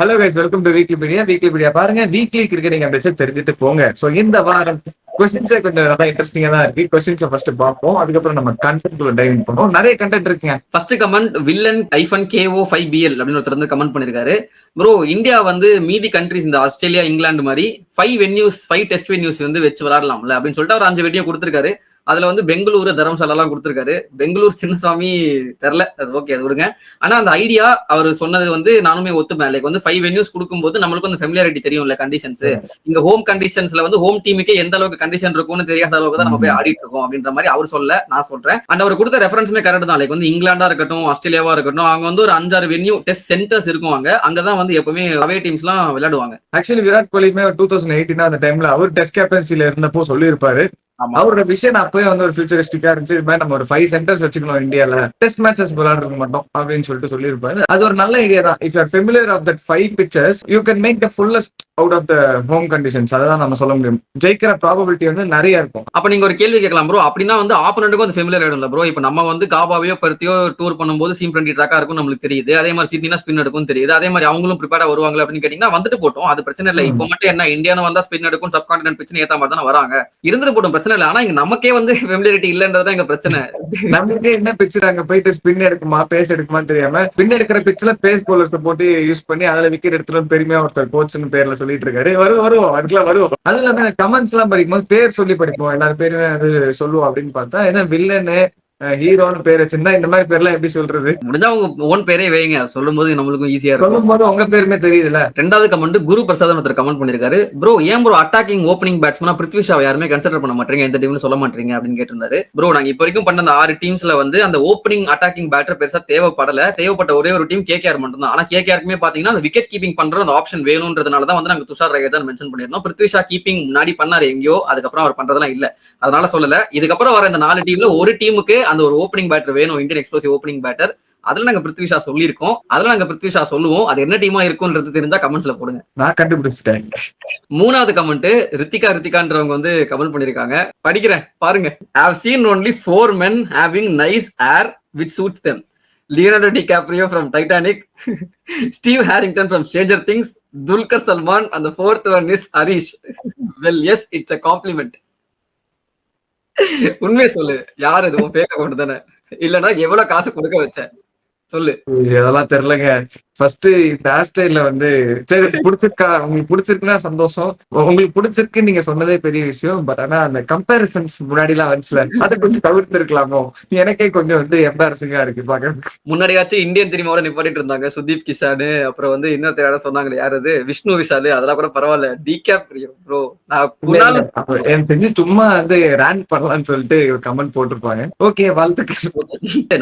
Hello guys, welcome to weekly pedia பாருங்க. Weekly cricketing updates தெரிஞ்சுட்டு போங்க. சோ இந்த வாரம் கொஸ்டின்ஸே கொஞ்சம் நல்லா இன்ட்ரெஸ்டிங்கா தான் இருக்கு. கொஸ்டின்ஸை ஃபர்ஸ்ட் பார்ப்போம், அதுக்கப்புறம் நம்ம கண்டென்ட் குள்ள டைவ் பண்ணுவோம். நிறைய கண்டென்ட் இருக்குங்க. ஃபர்ஸ்ட் கமெண்ட் வில்லன் -KO5BL அப்படின்னு ஒருத்தர் வந்து கமெண்ட் பண்ணிருக்காரு. ப்ரோ, இந்தியா வந்து மீதி கண்ட்ரிஸ் இந்த ஆஸ்திரேலியா, இங்கிலாந்து மாதிரி 5 டெஸ்ட் வென்யூஸ் வந்து வச்சு விளையாடலாம்ல அப்படின்னு சொல்லிட்டு அவர் 5 வெட்டியை கொடுத்திருக்காரு. அதுல வந்து பெங்களூரு, தரம்சாலா எல்லாம் கொடுத்திருக்காரு. பெங்களூர் சின்னசாமி தெரியல, அது ஓகே, அது விடுங்க. ஆனா அந்த ஐடியா அவர் சொன்னது வந்து நானுமே ஒத்துப்பேன். லைக் வந்து 5 வென்யூஸ் கொடுக்கும்போது நம்மளுக்கு வந்து ஃபெமிலியாரிட்டி தெரியும்ல, கண்டிஷன்ஸ். இங்க ஹோம் கண்டிஷன்ஸ்ல வந்து ஹோம் டீமுக்கே எந்த அளவுக்கு கண்டிஷன் இருக்கும்னு தெரியாத அளவுக்கு தான் நம்ம போய் ஆடிட்டு இருக்கோம் அப்படின்ற மாதிரி அவர் சொல்ல நான் சொல்றேன். அண்ட் அவர் கொடுத்த ரெஃபரன்ஸுமே கரெக்ட் தான். லைக் வந்து இங்கிலாண்டா இருக்கட்டும், ஆஸ்திரேலியாவா இருக்கட்டும், அவங்க வந்து ஒரு 5-6 வென்யூ டெஸ்ட் சென்டர்ஸ் இருக்கும். அங்கதான் வந்து எப்பவுமே அவே டீம்ஸ் எல்லாம் விளையாடுவாங்க. ஆக்சுவலி விராட் கோலியுமே 2018 அந்த டைம்ல அவர் டெஸ்ட் கேப்டன்சில இருந்தப்போ சொல்லியிருப்பாரு. அவரோட விஷயம் அப்பவே வந்து ஒரு ஃபியூச்சரிஸ்டிக்கா இருந்துச்சு. இது மாதிரி நம்ம ஒரு 5 சென்டர்ஸ் வச்சுக்கணும் இந்தியால, டெஸ்ட் மேட்சஸ் விளையாடுறது மட்டும் அப்படின்னு சொல்லிட்டு சொல்லியிருப்பாரு. அது ஒரு நல்ல ஐடியா தான். If you are familiar of that 5 pitches, you can make the fullest out of the home conditions. அதான் நம்ம சொல்ல முடியும். ஜெயிக்கிற ப்ராபபிலிட்டி வந்து நிறைய இருக்கும். அப்ப நீங்க ஒரு கேள்வி கேட்கலாம் ப்ரோ, அப்படின்னா வந்து ஆப்போனன்ட்டுக்கும் அது ஃபெமிலியர் ஆயிடும்ல ப்ரோ. இப்ப நம்ம வந்து காபாவையோ பருத்தியோ டூர் பண்ணும்போது சீம் ஃப்ரெண்ட்லி ட்ராக்கா இருக்கும் நம்மளுக்கு தெரியுது. அதே மாதிரி சீத்தினா ஸ்பின் எடுக்கும் தெரியுது. அதே மாதிரி அவங்களும் ப்ரிப்பேரா வருவாங்க அப்படின்னு கேட்டீங்கன்னா வந்துட்டு போட்டோம், அது பிரச்சனை இல்லை. இப்போ மட்டும் என்ன, இந்தியான்னு வந்தா ஸ்பின் எடுக்கும், சப்கான்டினென்ட் பிச்சு ஏத்த மாதிரி தான் வராங்க, இருந்துட்டு போட்டோம், பிரச்சனை இல்லை. ஆனா இங்க நமக்கே வந்து ஃபெமிலியாரிட்டி இல்லன்றதுதான் எங்க பிரச்சனை. நமக்கே என்ன பிச்சு அங்க போயிட்டு ஸ்பின் எடுக்குமா பேஸ் எடுக்குமான்னு தெரியாம ஸ்பின் எடுக்கிற பிச்சுல பேஸ் போலர்ஸ் போட்டு யூஸ் பண்ணி அதுல விக்கெட் எடுத்துட்டு பெருமையா ஒருத்தர் கோச்னு பேர்ல சொல்லிட்டு இருக்காரு. வருவோம் அதுக்கெல்லாம் வருவோம். அது இல்லாம கமெண்ட்ஸ் எல்லாம் படிக்கும்போது பேர் சொல்லி படிப்போம். எல்லாரும் பேருமே அது சொல்லுவோம் அப்படின்னு பார்த்தா என்ன வில்லனு ஹீரோன்னு பேர் வச்சிருந்தா இந்த மாதிரி பேர்லாம் எப்படி சொல்றது? முடிஞ்சா உங்க ஓன் பேரே வைங்க, சொல்லும் போது நம்மளுக்கும் ஈஸியா இருக்கும். சொல்லும் போது உங்க பேருமே தெரியுதுல. ரெண்டாவது கமெண்ட் குரு பிரசாத் ஒருத்தர் கமெண்ட் பண்ணிருக்காரு. ப்ரோ, ஏன் ப்ரோ அட்டாக்கிங் ஓப்பனிங் பேட்ஸ்மேனா பிருத்வி ஷாவை யாருமே கன்சிடர் பண்ண மாட்டீங்க, எந்த டீம்னு சொல்ல மாட்டீங்க அப்படின்னு கேட்டிருந்தாரு. ப்ரோ, நாங்க இப்போ வரைக்கும் பண்ண அந்த 6 டீம்ஸ்ல வந்து அந்த ஓப்பனிங் அட்டாக்கிங் பேட்டர் பெருசா தேவைப்பட்ட ஒரே ஒரு டீம் KKR மட்டும் தான். ஆனா KKRக்குமே பாத்தீங்கன்னா அந்த விக்கெட் கீப்பிங் பண்ற அந்த ஆப்ஷன் வேணும்ன்றதுனால தான் வந்து நாங்க துஷார் ரயர் தான் மென்ஷன் பண்ணிருந்தோம். பிருத்வி ஷா கீப்பிங் முன்னாடி பண்ணாரு எங்கேயோ, அதுக்கப்புறம் அவர் பண்றதெல்லாம் இல்ல, அதனால சொல்லல. இதுக்கப்புறம் வர இந்த 4 டீம்ல ஒரு டீமுக்கு அந்த ஒரு ஓப்பனிங் பேட்டர் வேணும், இந்தியன் எக்ஸ்ப்ளோசிவ் ஓப்பனிங் பேட்டர். அதுல நாங்க பிருத்வி ஷா சொல்லியிருக்கோம், அதுல நாங்க பிருத்வி ஷா சொல்லுவோம். அது என்ன டீமா இருக்கும்ன்றது தெரிஞ்சா கமெண்ட்ஸ்ல போடுங்க. நான் கண்டுபிடிச்சிட்டேன். 3வது கமெண்ட் ரித்திகான்றவங்க வந்து கமெண்ட் பண்ணிருக்காங்க, படிக்கிறேன் பாருங்க. I've seen only 4 men having nice hair which suits them. Leonardo DiCaprio from Titanic, Steve Harrington from Stranger Things, Dulquer Salman, and the 4th one is Harish. Well, yes, it's a compliment. உண்மையை சொல்லு, யார் இது? உன் fake account தானே? இல்லனா எவ்வளவு காசு கொடுக்க வச்ச சொல்லு. இதெல்லாம் தெரியலங்க. ஃபர்ஸ்ட் இந்த ஹேர்ஸ்டைல வந்து சரி பிடிச்சிருக்கா, உங்களுக்கு பிடிச்சிருக்குன்னா சந்தோஷம். உங்களுக்கு பிடிச்சிருக்கு நீங்க சொன்னதே பெரிய விஷயம். பட் ஆனா அந்த கம்பேரிசன்ஸ் முன்னாடி எல்லாம் வந்துச்சுல, அதை கொஞ்சம் தவிர்த்து இருக்கலாமோ? எனக்கே கொஞ்சம் வந்து எம்பாரசிங்கா இருக்கு பாக்க. முன்னாடியாச்சும் இந்தியன் சினிமாவோட நிப்பாட்டிட்டு இருந்தாங்க. சுதீப் கிஷானு, அப்புறம் வந்து இன்னொருத்தர் யாரும் சொன்னாங்களே, யாரு? விஷ்ணு விஷாலு, அதெல்லாம் கூட பரவாயில்ல. DiCaprio ப்ரோ, நான் எனக்கு தெரிஞ்சு சும்மா வந்து ரேங்க் பண்ணலாம்னு சொல்லிட்டு கமெண்ட் போட்டிருப்பாங்க. ஓகே, வாழ்த்துக்கள்.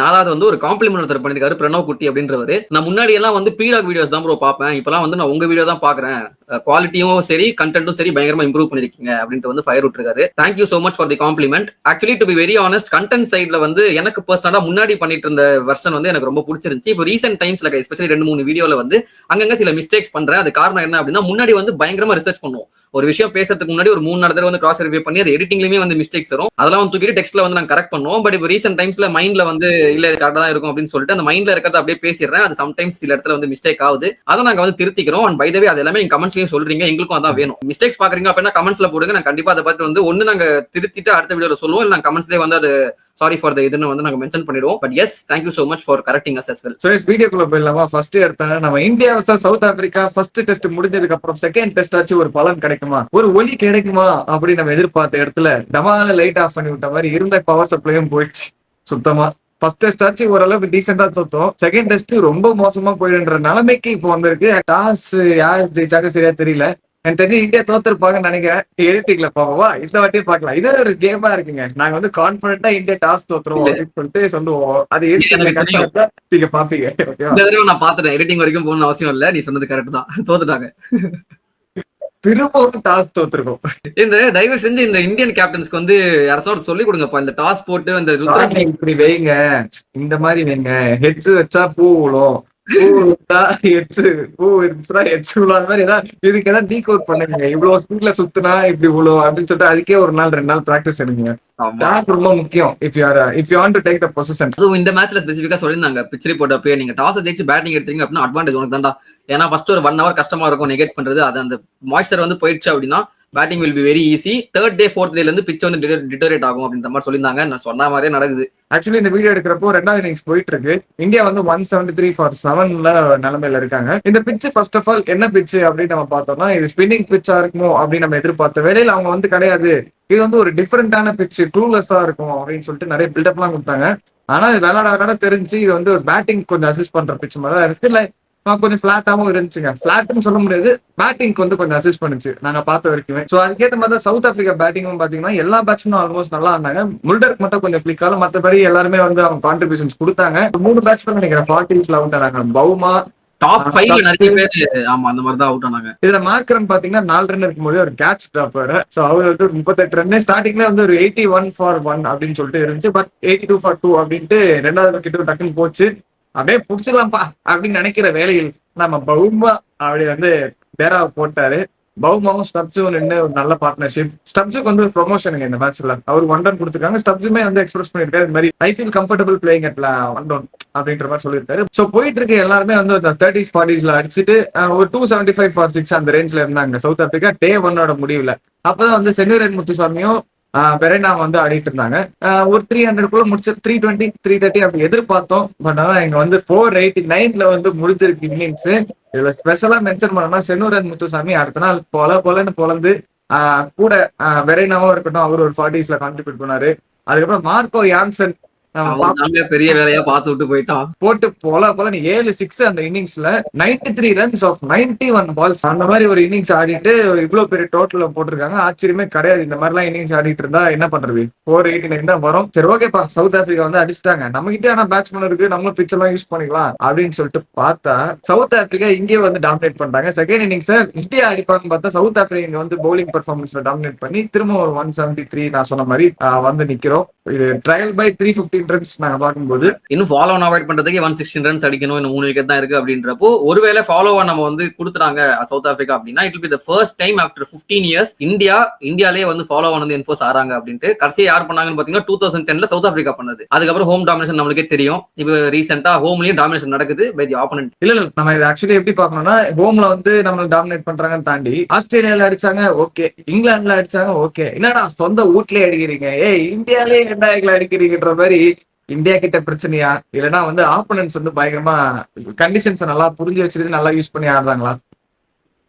4வது வந்து ஒரு காம்ப்ளிமெண்ட் ஒருத்தர் பண்ணிருக்காரு, பிரணவ் குட்டி அப்படின்றவரு. நான் முன்னாடி எல்லாம் வந்து பீடாக் வீடியோஸ் தான் ப்ரோ பாப்பேன், இப்பெல்லாம் வந்து நான் உங்க வீடியோ தான் பாக்குறேன். குவாலிட்டியும் சரி கண்டென்ட்டும் சரி பயங்கரமா இம்ப்ரூவ் பண்ணிருக்கீங்க அப்படின்ட்டு வந்து ஃபயர் விட்டுருக்காரு. Thank you so much for the compliment. Actually to be very honest, content சைட்ல வந்து எனக்கு பர்சனலா முன்னாடி பண்ணிட்டு இருந்த வெர்ஷன் வந்து எனக்கு ரொம்ப பிடிச்சிருந்துச்சு. இப்போ ரீசென்ட் டைம்ஸ்ல எஸ்பெஷலி 2-3 வீடியோல வந்து அங்கங்க சில மிஸ்டேக்ஸ் பண்றேன். அது காரணம் என்ன அப்படின்னா, முன்னாடி வந்து பயங்கரமா ரிசர்ச் பண்ணுவோம். ஒரு விஷயம் பேசுறதுக்கு முன்னாடி ஒரு 3-4 தடவை வந்து கிராஸ் ரிவ்யூ பண்ணி அது எடிட்டிங்லயுமே வந்து மிஸ்டேக்ஸ் வரும், அதெல்லாம் வந்து தூக்கிட்டு டெக்ஸ்ட்ல வந்து நாங்க கரெக்ட் பண்ணுவோம். பட் இப்போ ரீசென்ட் டைம்ஸ்ல மைண்ட்ல வந்து இல்ல கரெக்டா தான் இருக்கும் அப்படின்னு சொல்லிட்டு அந்த மைண்ட்ல இருக்கிறத அப்படியே பேசிடுறேன். அது சம்டைம்ஸ் சில இடத்துல வந்து மிஸ்டேக் ஆகுது, அதை நாங்க வந்து திருத்திக்கிறோம். அண்ட் பை த வே அது எல்லாமே நீங்க கமெண்ட்ஸ்லயும் சொல்றீங்க, எங்களுக்கும் அதான் வேணும். மிஸ்டேக்ஸ் பாக்குறீங்க அப்படின்னா கமெண்ட்ஸ்ல போடுங்க, நான் கண்டிப்பா அதை பார்த்து வந்து ஒண்ணு நாங்க திருத்திட்டு அடுத்த வீடியோல சொல்லுவோம், இல்ல நாங்க கமெண்ட்ஸ்லயே வந்து அது சாரி ஃபார் த இதுன்னு வந்து நாங்க மென்ஷன் பண்ணிடுவோம். But yes, thank you so much for correcting us as well. So is வீடியோக்குள்ள போயிடலாமா? ஃபர்ஸ்ட் எடுத்தாங்க நம்ம India vs South Africa. First test முடிஞ்சதுக்கு அப்புறம் செகண்ட் டெஸ்ட் ஆச்சு ஒரு பலன் கிடைக்குமா, ஒரு ஒலி கிடைக்குமா அப்படின்னு நம்ம எதிர்பார்த்த இடத்துல டமால லைட் ஆஃப் பண்ணி விட்ட மாதிரி இருந்த பவர் சப்ளையும் போயிடுச்சு சுத்தமா. ஃபர்ஸ்ட் டெஸ்ட் ஆச்சு ஓரளவுக்கு டீசெண்டா தோத்தோம். செகண்ட் டெஸ்ட் ரொம்ப மோசமா போயிடுன்ற நிலைமைக்கு இப்போ வந்திருக்கு. டாஸ் யார் ஜெயிச்சாங்க சரியா தெரியல. எனக்கு தெரிஞ்சு இந்தியா தோத்துருப்பாங்கன்னு நினைக்கிறேன். எடிட்டிங்ல பாப்போமா, இந்த வாட்டியும் பார்க்கலாம். இது ஒரு கேமா இருக்குங்க. நாங்க வந்து கான்பிடண்டா இந்தியா டாஸ் தோத்துறோம் அப்படின்னு சொல்லிட்டு சொல்லுவோம். அது எடிட்டிங்ல நீங்க பாப்பீங்க. நான் பாத்துட்டேன், எடிட்டிங் வரைக்கும் போகணும்னு அவசியம் இல்ல, நீ சொன்னது கரெக்ட் தான், தோத்துட்டாங்க. திரும்பவும் டாஸ் தோத்துருக்கோம். இந்த தயவு செஞ்சு இந்த இந்தியன் கேப்டன்ஸ்க்கு வந்து யாராவது சொல்லி கொடுங்கப்பா, இந்த டாஸ் போட்டு இந்த இப்படி வைங்க, இந்த மாதிரி வைங்க. ஹெட்ஸ் வச்சா பூ விழும், இதுக்கு ஏதாவது டீகோட் பண்ணுங்க. இவ்வளவு ஸ்பீட்ல சுத்துனா இப்படி இவ்வளவு அப்படின்னு சொல்லிட்டு அதுக்கே ஒரு நாள் 2 நாள் பிராக்டிஸ் எடுங்க. டாஸ் ரொம்ப முக்கியம். If you want to take the position. அதுவும் இந்த மேட்ச்ல ஸ்பெசிஃபிக்கா சொல்லிருந்தாங்க, பிச் ரிப்போர்ட் அப்பயே நீங்க டாஸ் ஜெயிச்சு பேட்டிங் எடுத்தீங்க அப்படின்னா அட்வான்டேஜ் உனக்கு தான்டா. ஏன்னா ஃபர்ஸ்ட் ஒரு 1 hour கஷ்டமா இருக்கும் நெகேட் பண்றது. அது அந்த மாய்ஸ்சர் வந்து போயிடுச்சு அப்படின்னா batting will be very easy. 3rd day 4th டேல இருந்து பிச் வந்து டிட்டோரேட் ஆகும் அப்படின்ற மாதிரி சொல்லியிருந்தாங்க. நான் சொன்ன மாதிரியே நடக்குது. ஆக்சுவலி இந்த வீடியோ எடுக்கிறப்போ 2வது இன்னிங்ஸ் போயிட்டு இருக்கு. இந்தியா வந்து 173 for 7ல நிலைமையில இருக்காங்க. இந்த பிட்ச் ஃபர்ஸ்ட் ஆஃப் ஆல் என்ன பிட்ச் அப்படின்னு நம்ம பார்த்தோம்னா இது ஸ்பின்னிங் பிட்சா இருக்குமோ அப்படின்னு நம்ம எதிர்பார்த்த வேலையில அவங்க வந்து கிடையாது. இது வந்து ஒரு டிஃபரெண்டான பிட்ச், க்ளூலெஸ்ஸா இருக்கும் அப்படின்னு சொல்லிட்டு நிறைய பில்டப் எல்லாம் கொடுத்தாங்க. ஆனா இது விளையாட தெரிஞ்சு இது வந்து ஒரு பேட்டிங் கொஞ்சம் அசிஸ்ட் பண்ற பிட்ச் மாதிரி தான் இருக்கு. இல்ல கொஞ்சம் பிளாட்டாவும் இருந்துச்சுங்க. பிளாட்னு சொல்ல முடியாது, பேட்டிங்க்கு வந்து கொஞ்சம் அசிஸ்ட் பண்ணுச்சு நாங்க பார்த்த வரைக்குமே. சோ அதுக்கேற்ற மாதிரி தான் சவுத் ஆப்பிரிக்கா பேட்டிங்கும் பாத்தீங்கன்னா எல்லா பேட்ஸ்மேனும் ஆல்மோஸ்ட் நல்லா இருந்தாங்க. முல்டருக்கு மட்டும் கொஞ்சம் கிளிக்காலும், மற்றபடி எல்லாருமே வந்து அவங்க கான்ட்ரிபியூஷன்ஸ் கொடுத்தாங்க. 3 பேட்ஸ்மேன் நினைக்கிறேன் 40ஸ்ல அவுட் ஆனாங்க. பவுமா டாப் 5ல நிறைய பேர் ஆமா அந்த மாதிரி தான் அவுட் ஆனாங்க. இதுல மார்க்கரன் பாத்தீங்கன்னா 4 ரன் இருக்கும்போது ஒரு கேட்ச் ட்ராப் வேற. சோ அவர் வந்து 38 ரன் ஸ்டார்டிங்ல வந்து ஒரு 81 for 1 அப்படின்னு சொல்லிட்டு இருந்துச்சு. பட் 82 for 2 அப்படின்ட்டு 2வது விக்கெட் டக்குன்னு போச்சு. அப்படியே புடிச்சிடலாம்ப்பா அப்படின்னு நினைக்கிற வேலையில் நம்ம பவுமா அப்படி வந்து பேராவை போட்டாரு. பவுமாவும் ஸ்டப்ஸும் நின்று ஒரு நல்ல பார்ட்னர்ஷிப். ஸ்டப்ஸுக்கு வந்து ஒரு ப்ரொமோஷனுங்க இந்த மேட்ச்ல. அவர் 1 run கொடுத்துருக்காங்க. ஸ்டப்ஸுமே வந்து எக்ஸ்பிரஸ் பண்ணிருக்காரு இந்த மாதிரி I feel comfortable playing at 1 down அப்படின்ற மாதிரி சொல்லியிருக்காரு. சோ போயிட்டு இருக்க எல்லாருமே வந்து 30s 40ஸ்ல அடிச்சுட்டு ஒரு 275 for 6 அந்த ரேஞ்ச்ல இருந்தாங்க சவுத் ஆப்பிரிக்கா டே 1ஓட முடிவுல. அப்பதான் வந்து சென்னூரன் முத்துசாமியும் பெரேனா வந்து ஆடிட்டு இருந்தாங்க. ஒரு 300 முடிச்சு 320 330 அப்படி எதிர்பார்த்தோம். பட் ஆனா இங்க வந்து 489ல வந்து முடிஞ்சிருக்கு இன்னிங்ஸ். இதுல ஸ்பெஷலா மென்ஷன் பண்ணோம்னா சென்னூரன் முத்துசாமி அடுத்த நாள் பொலன்னு பொலந்து கூட வெரைனாவும் இருக்கட்டும் அவர் ஒரு 40ஸ்ல கான்ட்ரிபியூட் பண்ணாரு. அதுக்கப்புறம் மார்க்கோ யான்சன் பெரிய வேலையா பார்த்து விட்டு போயிட்டான். போட்டு போல 7 6 அந்த இன்னிங்ஸ்ல 93 runs of 91 balls அந்த மாதிரி ஒரு இன்னிங்ஸ் ஆடிட்டு இவ்வளவு பெரிய டோட்டல் போட்டிருக்காங்க. ஆச்சரியமே கிடையாது. இந்த மாதிரி எல்லாம் இன்னிங்ஸ் ஆடிட்டு இருந்தா என்ன பண்றது? 489 தான் வரும். சரி ஓகேப்பா சவுத் ஆப்பிரிக்கா வந்து அடிச்சுட்டாங்க, நம்ம கிட்டே ஆனா பேட்ஸ்மேன் இருக்கு, நம்மளும் பிட்ச் எல்லாம் யூஸ் பண்ணிக்கலாம் அப்படின்னு சொல்லிட்டு பார்த்தா சவுத் ஆப்பிரிக்கா இங்கே வந்து டாமினேட் பண்ணிட்டாங்க. செகண்ட் இன்னிங்ஸ் இந்தியா அடிப்பாங்கன்னு பார்த்தா சவுத் ஆப்பிரிக்கா வந்து பவுலிங் பெர்ஃபார்மன்ஸ்ல டாமினேட் பண்ணி திரும்ப ஒரு 173 நான் சொன்ன மாதிரி வந்து நிக்கிறோம். இது ட்ரையல் பை 315 runs நாங்க பார்க்கும்போது இன்னும் ஃபாலோ ஆன் அவாய்ட் பண்றதுக்கு 116 runs அடிக்கணும், இன்னும் 3 விக்கெட் தான் இருக்கு அப்படின்றப்போ ஒருவேளை ஃபாலோ ஆன் நம்ம வந்து கொடுத்துறாங்க சவுத் ஆப்பிரிக்கா அப்படின்னா it will be the first time after 15 years இந்தியாலே வந்து ஃபாலோ ஆன் வந்து என்ஃபோர்ஸ் ஆறாங்க அப்படின்ட்டு. கடைசியா யார் பண்ணாங்கன்னு பாத்தீங்கன்னா 2010ல சவுத் ஆப்பிரிக்கா பண்ணது. அதுக்கப்புறம் ஹோம் டாமினேஷன் நம்மளுக்கே தெரியும். இப்போ ரீசெண்டா ஹோம்லயும் டாமினேஷன் நடக்குது பை தி ஆப்போனன்ட். இல்ல நம்ம இது ஆக்சுவலி எப்படி பார்க்கணும்னா ஹோம்ல வந்து நம்ம டாமினேட் பண்றாங்கன்னு தாண்டி ஆஸ்திரேலியால அடிச்சாங்க ஓகே, இங்கிலாந்துல அடிச்சாங்க ஓகே, என்னடா சொந்த வீட்லயே அடிக்கிறீங்க, இந்தியாலே என்ன அடிக்கிறீங்கன்ற மாதிரி இந்தியா கிட்ட பிரச்சனையா இல்லைன்னா வந்து ஆப்போனன்ட்ஸ் வந்து பயங்கரமா கண்டிஷன்ஸ் நல்லா புரிஞ்சு வச்சிருக்கு நல்லா யூஸ் பண்ணி ஆடுறாங்களா?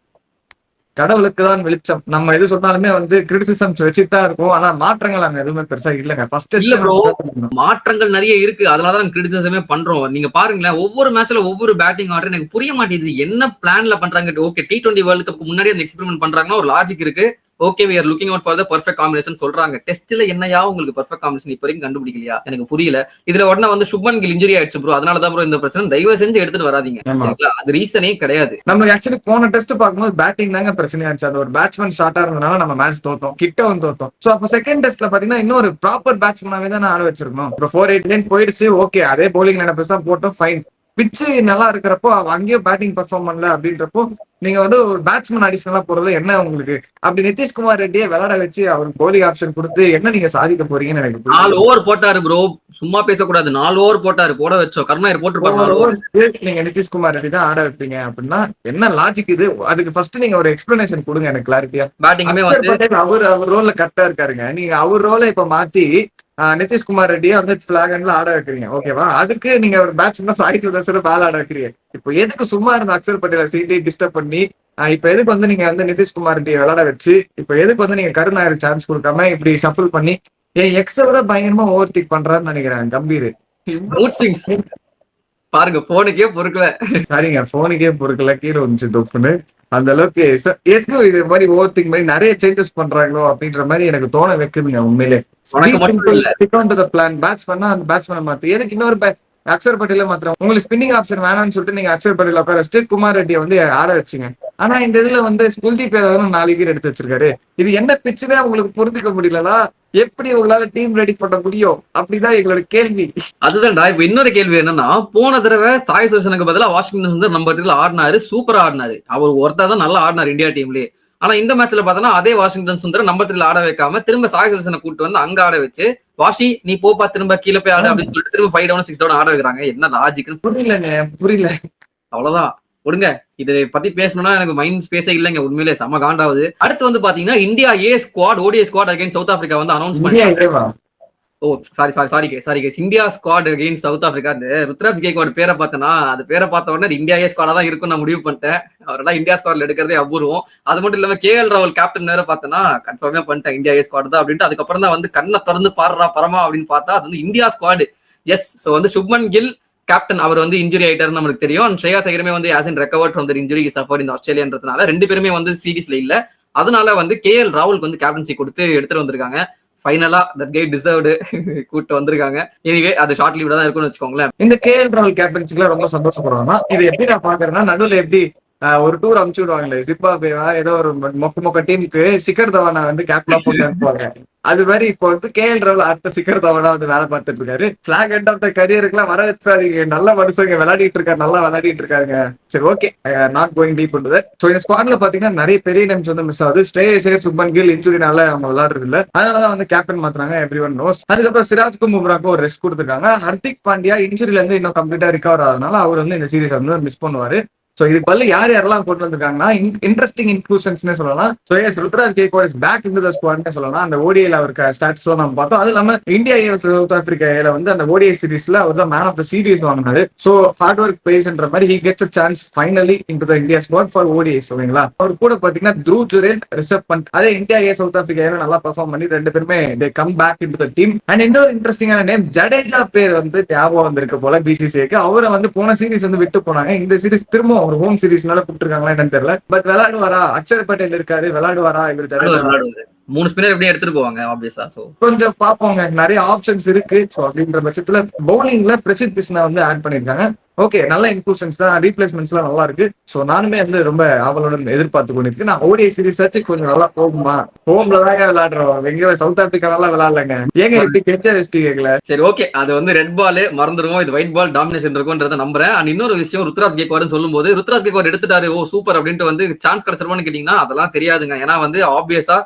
கடவுளுக்கு தான் வெளிச்சம். நம்ம எது சொன்னாலுமே வந்து கிரிட்டிசிசம்ஸ் வச்சுதான் இருக்கும். ஆனா மாற்றங்கள் அங்க எதுவுமே பெருசா இல்லைங்க. ஃபர்ஸ்ட் மாற்றங்கள் நிறைய இருக்கு. அதனாலதான் நாங்க கிரிட்டிசிசமே பண்றோம். நீங்க பாருங்களேன் ஒவ்வொரு மேட்ச்ல ஒவ்வொரு பேட்டிங் ஆர்டர் எனக்கு புரிய மாட்டேங்குது. என்ன பிளான்ல பண்றாங்க? ஓகே T20 வேர்ல்ட் கப் முன்னாடி அந்த எக்ஸ்பெரிமெண்ட் பண்றாங்கன்னா ஒரு லாஜிக் இருக்கு. Okay we are looking out for the perfect combination சொல்றாங்க. டெஸ்ட்ல என்னையா உங்களுக்கு பெர்ஃபெக்ட் காம்பினேஷன் இப்ப வரைக்கும் கண்டுபிடிக்கலையா? எனக்கு புரியல. இதுல உடனே வந்து சுப்மன் கில் இன்ஜுரி ஆயிடுச்சு ப்ரோ, அதனாலதான் ப்ரோ இந்த பிரச்சனை. தயவு செஞ்சு எடுத்துட்டு வராதீங்க. அது ரீசனே கிடையாது. நம்ம ஆக்சுவலி போன டெஸ்ட் பார்க்கும்போது பேட்டிங் தாங்க பிரச்சனையா இருந்துச்சு. அது ஒரு பேட்ஸ்மேன் ஷார்ட்டா இருந்தனால நம்ம மேட்ச் தோத்தோம், கிட்ட வந்து தோத்தோம். சோ அப்ப செகண்ட் டெஸ்ட்ல பாத்தீங்கன்னா இன்னொரு ப்ராப்பர் பேட்ஸ்மேனாவே தான் ஆட வச்சிருக்கோம். இப்போ 489 போயிடுச்சு ஓகே, அதே போலிங் லைனப் தான் போட்டோம் ஃபைன். பிச்சு நல்லா இருக்கிறப்போ அங்கேயும் பேட்டிங் பெர்ஃபார்ம் பண்ணல அப்படின்றப்போ நீங்க வந்து ஒரு பேட்ஸ்மேன் அடிஷனலா போறது என்ன உங்களுக்கு? அப்படி நிதிஷ்குமார் ரெட்டியை விளையாட வச்சு அவருக்கு போலிங் ஆப்ஷன் கொடுத்து என்ன நீங்க சாதிக்க போறீங்கன்னு எனக்கு 4 ஓவர் போட்டாரு ப்ரோ, சும்மா பேசக்கூடாது. 4 ஓவர் போட்டாரு, போட வச்சோம். கருணாயர் போட்டு நீங்க நிதிஷ்குமார் ரெட்டி தான் ஆட வைப்பீங்க அப்படின்னா என்ன லாஜிக் இது? அதுக்கு ஃபர்ஸ்ட் நீங்க ஒரு எக்ஸ்பிளனேஷன் கொடுங்க எனக்கு கிளாரிட்டியா. பேட்டிங்குமே வந்து அவர் ரோல்ல கரெக்டா இருக்காருங்க. நீங்க அவர் ரோலை இப்ப மாத்தி நிதிஷ்குமார் ரெட்டியை வந்து பிளாக் ஹேண்ட்ல ஆட வைக்கிறீங்க ஓகேவா? அதுக்கு நீங்க ஒரு பேட்ஸ்மேன் சாய் சுதர்சன பால் ஆட வைக்கிறீங்க. இப்போ எதுக்கு சும்மா இருந்த அக்ஷர் பட்டேல சீட்டை டிஸ்டர்ப் பண்ணி இப்ப எதுக்கு வந்து நீங்க வந்து நிதிஷ்குமார் ரெட்டியை விளையாட வச்சு இப்ப எதுக்கு வந்து நீங்க கருணாயர் சான்ஸ் கொடுக்காம இப்படி ஷஃபிள் பண்ணி எக்ஸ விட பயங்கரமா ஓவர் திக் பண்றாருன்னு நினைக்கிறேன் கம்பீர். பாருங்க போனுக்கே பொறுக்கல. சரிங்க போனுக்கே பொறுக்கல, கீழே வந்துச்சு தொப்புன்னு. அந்த அளவுக்கு எதுக்கும் இது மாதிரி ஓவர் திங்க் மாதிரி நிறைய சேஞ்சஸ் பண்றாங்களோ அப்படின்ற மாதிரி எனக்கு தோண வைக்குதுங்க உண்மையிலே. பிளான் பேட்ஸ்மேன்னா அந்த பேட்ஸ்மேனை மாத்து எதுக்கு இன்னொரு அக்ஷர் பட்டேல மாத்திரம் உங்களுக்கு ஸ்பின்னிங் ஆப்ஷன் வேணாம்னு சொல்லிட்டு நீங்க அக்ஷர் பட்டேல உட்கார வச்சுட்டு குமார் ரெட்டியை வந்து ஆட வச்சுங்க. ஆனா இந்த இதுல வந்து குல்தீப் யாதவ் 4 விக்கெட் எடுத்து வச்சிருக்காரு. இது என்ன பிச்சுதான் உங்களுக்கு புரிஞ்சுக்க முடியலனா எப்படி உங்களால டீம் ரெடி பண்ண முடியும்? அப்படிதான் எங்களோட கேள்வி. அதுதான்டா. இப்ப இன்னொரு கேள்வி என்னன்னா, போன தடவை சாய் சுதர்சனுக்கு பதிலா வாஷிங்டன் சுந்தர் நம்பர் 3 ஆடினாரு, சூப்பரா ஆடினாரு. அவர் ஒருத்தர் தான் நல்லா ஆடினார் இந்தியா டீம்லயே. ஆனா இந்த மேட்ச்ல பார்த்தோன்னா அதே வாஷிங்டன் சுந்தர் நம்பர் 3 ஆட வைக்காம திரும்ப சாய் சுதர்சனை கூட்டு வந்து அங்க ஆட வச்சு வாஷி நீ போப்பா திரும்ப கீழே போய் ஆடு அப்படின்னு சொல்லிட்டு திரும்ப 5 down 6 down ஆட வைக்கிறாங்க. என்ன லாஜிக்னு புரியலங்க, புரியல. அவ்வளவுதான். விடுங்க. இதை பத்தி பேசணும்னா எனக்கு மைண்ட் ஸ்பேஸே இல்லைங்க. உண்மையிலே செம காண்டாவது. அடுத்து வந்து பாத்தீங்கன்னா India A squad ODI squad against South Africa வந்து அனௌன்ஸ் பண்ணி oh sorry guys India squad against South Africa. இந்த ருத்ராஜ் கேக்வாட் பேரை பார்த்தனா அது பேரை பார்த்த உடனே இந்தியா ஏ ஸ்குவாடா தான் இருக்கும் நான் முடிவு பண்ணிட்டேன். அவரெல்லாம் இந்தியா ஸ்குவாட்ல எடுக்கிறதே அபூர்வம். அது மட்டும் இல்லாம கேஎல் ராகுல் கேப்டன் வேற பார்த்தனா கன்ஃபார்மே பண்ணிட்டேன் இந்தியா ஏ ஸ்குவாட் தான் அப்படின்ட்டு. அதுக்கப்புறம் தான் வந்து கண்ணை திறந்து பாடுறா பரமா அப்படின்னு பார்த்தா அது வந்து இந்தியா ஸ்குவாடு. எஸ், சோ வந்து சுப்மன் கில் கேப்டன் அவர் வந்து இன்ஜுரி ஆயிட்டாருன்னு நமக்கு தெரியும். அண்ட் ஸ்ரேயாஸ் ஐயருமே வந்து as in recovered from their injury suffer இந்த ஆஸ்திரேலியான்றதுனால 2 பேருமே வந்து சீரீஸ்ல இல்ல. அதனால வந்து கேஎல் ராகுலுக்கு வந்து கேப்டன்சி கொடுத்து எடுத்துட்டு வந்திருக்காங்க. ஃபைனலா தட் கை டிசர்வ்டு கூட்டு வந்திருக்காங்க. எனிவே அது ஷார்ட் லீவ்ல தான் இருக்கும்னு வச்சுக்கோங்களேன். இந்த கேஎல் ராகுல் கேப்டன்சிக்கு ரொம்ப சந்தோஷப்படுவாங்க. இது எப்படி நான் பாக்குறேன்னா, நடுவில் எப்படி ஒரு டூர் அனுப்பிச்சு விடுவாங்களே ஜிம்பாப்வேவா ஏதோ ஒரு மொக்க டீமுக்கு சிக்கர் தவானா வந்து கேப்டனா போட்டு அனுப்புவாங்க. அது மாதிரி இப்போ வந்து கேஎல் ராகுல் அடுத்த சிக்கர் தவானா வந்து வேலை பார்த்துட்டு இருக்காரு. பிளாக் எண்ட் ஆஃப் த கரியருக்குலாம் வர வச்சாதீங்க. நல்ல மனுஷங்க விளையாடிட்டு இருக்காரு, நல்லா விளையாடிட்டு இருக்காங்க. சரி, ஓகே, நாட் கோயிங் டீப் பண்றது. சோ இந்த ஸ்குவாட்ல பாத்தீங்கன்னா நிறைய பெரிய நேம்ஸ் வந்து மிஸ் ஆகுது. ஸ்ரேயஸ் ஐயர், சுப்மன் கில் இன்ஜுரினால அவங்க விளையாடுறது இல்ல. அதனாலதான் வந்து கேப்டன் மாத்துறாங்க. Everyone knows. அதுக்கப்புறம் சிராஜ்க்கும் பும்ராக்கும் ஒரு ரெஸ்ட் கொடுத்துருக்காங்க. ஹர்திக் பாண்டியா இன்ஜுரில இருந்து இன்னும் கம்ப்ளீட்டா ரிகவர் ஆகுதுனால அவர் வந்து இந்த சீரீஸ் வந்து மிஸ் பண்ணுவாரு. சோ இதுக்கு பதில் யார் யாரெல்லாம் கொண்டு வந்திருக்காங்கன்னா இன்ட்ரெஸ்டிங் இன்க்ளூஷன்ஸ்னே சொல்லலாம். So yes, Ruturaj Gaikwad is back into the ஸ்குவாட்னே சொல்லலாம். அந்த ஓடிஐல அவருக்கு ஸ்டாட்ஸ் எல்லாம் நம்ம பார்த்தோம். அது இல்லாம இந்தியா சவுத் ஆப்பிரிக்கா வந்து அந்த ஓடிஐ சீரீஸ்ல அவர் தான் மேன் ஆஃப் த சீரீஸ் வாங்கினாரு. சோ ஹார்ட் ஒர்க் பேஸ்ன்ற மாதிரி he gets a chance finally into the India squad for ODIs. ஓகேங்களா? அவர் கூட பாத்தீங்கன்னா த்ரூ ஜுரேல், ரிஷப் பண்ட், அதே இந்தியா சவுத் ஆப்பிரிக்கா நல்லா பெர்ஃபார்ம் பண்ணி 2 பேருமே they come back into the team. And இன்னொரு இன்ட்ரெஸ்டிங்கான நேம் ஜடேஜா பேர் வந்து ஞாபகம் வந்திருக்கு போல பிசிசிஐக்கு. அவரை வந்து போன சீரீஸ் வந்து விட்டு போனாங்க. இந்த சீரீஸ் திரும்ப ஒரு ஹோம் சீரீஸ்னால கூப்பிட்டுருக்காங்களா என்னன்னு தெரியல. பட் விளையாடுவாரா? அக்ஷர் பட்டேல் இருக்காரு, விளையாடுவாரா? இவர் ஜடேஜா 3 ஸ்பின்னர் எப்படி எடுத்துட்டு போவாங்க ஆப்வியஸா. சோ கொஞ்சம் பாப்போங்க, நிறைய ஆப்ஷன்ஸ் இருக்கு. சோ அப்படின்ற பட்சத்துல பவுலிங்ல பிரசித் கிருஷ்ணா வந்து ஆட் பண்ணிருக்காங்க. ஓகே, நல்ல இன்க்ளூஷன்ஸ் தான், ரீப்ளேஸ்மெண்ட்ஸ் எல்லாம் நல்லா இருக்கு. சோ நானுமே வந்து ரொம்ப ஆவலுடன் எதிர்பார்த்து கொண்டிருக்கு. நான் ஓடிஐ சீரீஸ் ஆச்சு கொஞ்சம் நல்லா போகுமா? ஹோம்ல தான் விளையாடுறோம், எங்க சவுத் ஆப்பிரிக்கா நல்லா விளையாடலங்க. ஏங்க எப்படி கெட்ட வெஸ்ட் கேட்கல? சரி, ஓகே, அது வந்து ரெட் பால் மறந்துருவோம், இது ஒயிட் பால் டாமினேஷன் இருக்கும்ன்றத நம்புறேன். அண்ட் இன்னொரு விஷயம், ருத்ராஜ் கேக்வாட்னு சொல்லும் போது ருத்ராஜ் கேக்வாட் எடுத்துட்டாரு, ஓ சூப்பர் அப்படின்ட்டு வந்து சான்ஸ் கிடைச்சிருமான்னு கேட்டீங்கன்னா அதெல்லாம் தெரியாதுங்க. ஏன்னா வந்து ஆப்வியஸா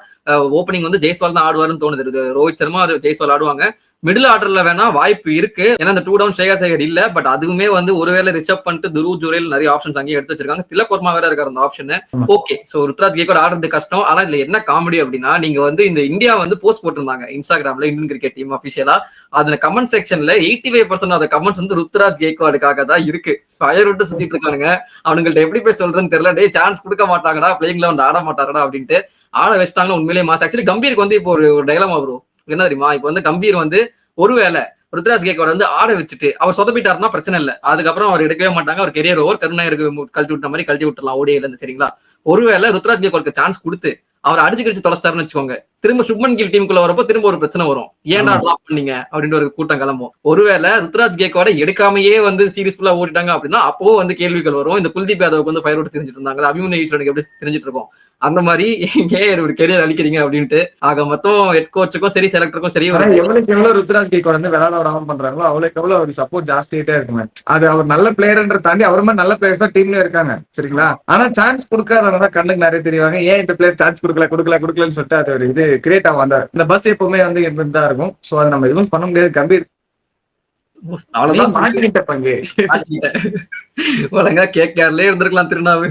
ஓப்பனிங் வந்து ஜெய்ஸ்வால் தான் ஆடுவாருன்னு தோணுது. ரோஹித் சர்மா ஜெய்ஸ்வால் ஆடுவாங்க. மிடில் ஆர்டர்ல வேணா வாய்ப்பு இருக்கு. ஏன்னா இந்த 2 டவுன் ஸ்ரேயாஸ் ஐயர் இல்ல. பட் அதுவுமே வந்து ஒருவேளை ரிஷப் பண்ணிட்டு துரு ஜுரேல் நிறைய ஆப்ஷன்ஸ் அங்கேயே எடுத்து வச்சிருக்காங்க. திலக் வர்மா வேற இருக்காரு அந்த option. Okay, so Ruturaj Gaikwad ஆடுறது கஷ்டம். ஆனா இதுல என்ன காமெடி அப்படின்னா, நீங்க வந்து இந்த இந்தியா வந்து போஸ்ட் போட்டிருந்தாங்க இன்ஸ்டாகிராம்ல இந்தியன் கிரிக்கெட் டீம் அபிஷியலா. அதுல கமெண்ட் செக்ஷன்ல 85% ஆஃப் கமெண்ட்ஸ் வந்து ருத்ராஜ் கேக்வாடுக்காக தான் இருக்கு. ஃபயர் விட்டு சுத்திட்டு இருக்கானுங்க. அவனுங்கள்ட்ட எப்படி போய் சொல்றதுன்னு தெரியல. டே சான்ஸ் கொடுக்க மாட்டாங்கடா, பிளேயிங்ல வந்து ஆட மாட்டாங்கடா அப்படின்ட்டு ஆட வச்சிட்டாங்கன்னா உண்மையிலேயே மாஸ். ஆக்சுவலி கம்பீருக்கு வந்து இப்போ ஒரு டைலமா வரும். என்ன தெரியுமா? இப்போ வந்து கம்பீர் வந்து ஒருவேளை ருத்ராஜ் கேக்வாட் வந்து ஆட வச்சுட்டு அவர் சொதப்பிட்டாருன்னா பிரச்சனை இல்லை. அதுக்கப்புறம் அவர் எடுக்கவே மாட்டாங்க. அவர் கெரியர் ஓவர், கருணாயிருக்கு கழட்டி விட்ட மாதிரி கழட்டி விட்டுலாம் ஓடிஐல இருந்து. சரிங்களா? ஒருவேளை ருத்ராஜ் கேக்வாட்க்கு சான்ஸ் கொடுத்து அவர் அடிச்சு கடிச்சு தொலைச்சிட்டாருன்னு வச்சுக்கோங்க, திரும்ப சுப்மன் கில் டீமுக்குள்ள வரப்போ திரும்ப ஒரு பிரச்சனை வரும். ஏன்டா டிராப் பண்ணீங்க அப்படின்ற ஒரு கூட்டம் கிளம்பும். ஒருவேளை ருத்ராஜ் கேக்வாட எடுக்காமையே வந்து சீரீஸ் ஃபுல்லா ஓடிட்டாங்க அப்படின்னா அப்போ வந்து கேள்விகள் வரும். இந்த குல்தீப் யாதவுக்கு வந்து ஃபயர் விட்டு தெரிஞ்சுட்டு இருந்தாங்க, அபிமன்யு ஈஸ்வரனுக்கு எப்படி தெரிஞ்சிட்டு இருக்கோம். அந்த மாதிரி ஏன் ஒரு கெரியர் அழிக்கிறீங்க அப்படின்ட்டு ஆக மொத்தம் ஹெட் கோச்சுக்கும் சரி செலக்டருக்கும் சரி எவ்வளவுக்கு எவ்வளவு ருத்ராஜ் கேக்வாட் வந்து விளையாட விடாம பண்றாங்களோ அவளுக்கு எவ்வளவு அவருக்கு சப்போர்ட் ஜாஸ்தியாயிட்டே இருக்குமே. அது அவர் நல்ல பிளேயர்ன்ற தாண்டி அவர் மாதிரி நல்ல பிளேயர்ஸ் தான் டீம்ல இருக்காங்க. சரிங்களா? ஆனா சான்ஸ் கொடுக்காதவங்க கண்ணுக்கு நிறைய தெரிவாங்க. ஏன் இந்த பிளேயர் சான்ஸ் கொடுக்கலன்னு சொல்லிட்டு அது ஒரு இது கிரியேட் ஆகும். அந்த பஸ் எப்பவுமே வந்து இருந்துதான் இருக்கும். சோ அதை நம்ம எதுவும் பண்ண முடியாது. கம்பீர் அவ்வளவுதான் மாட்டிக்கிட்ட பங்கு ஒழுங்கா கேட்கலே இருந்திருக்கலாம் Thirunavu.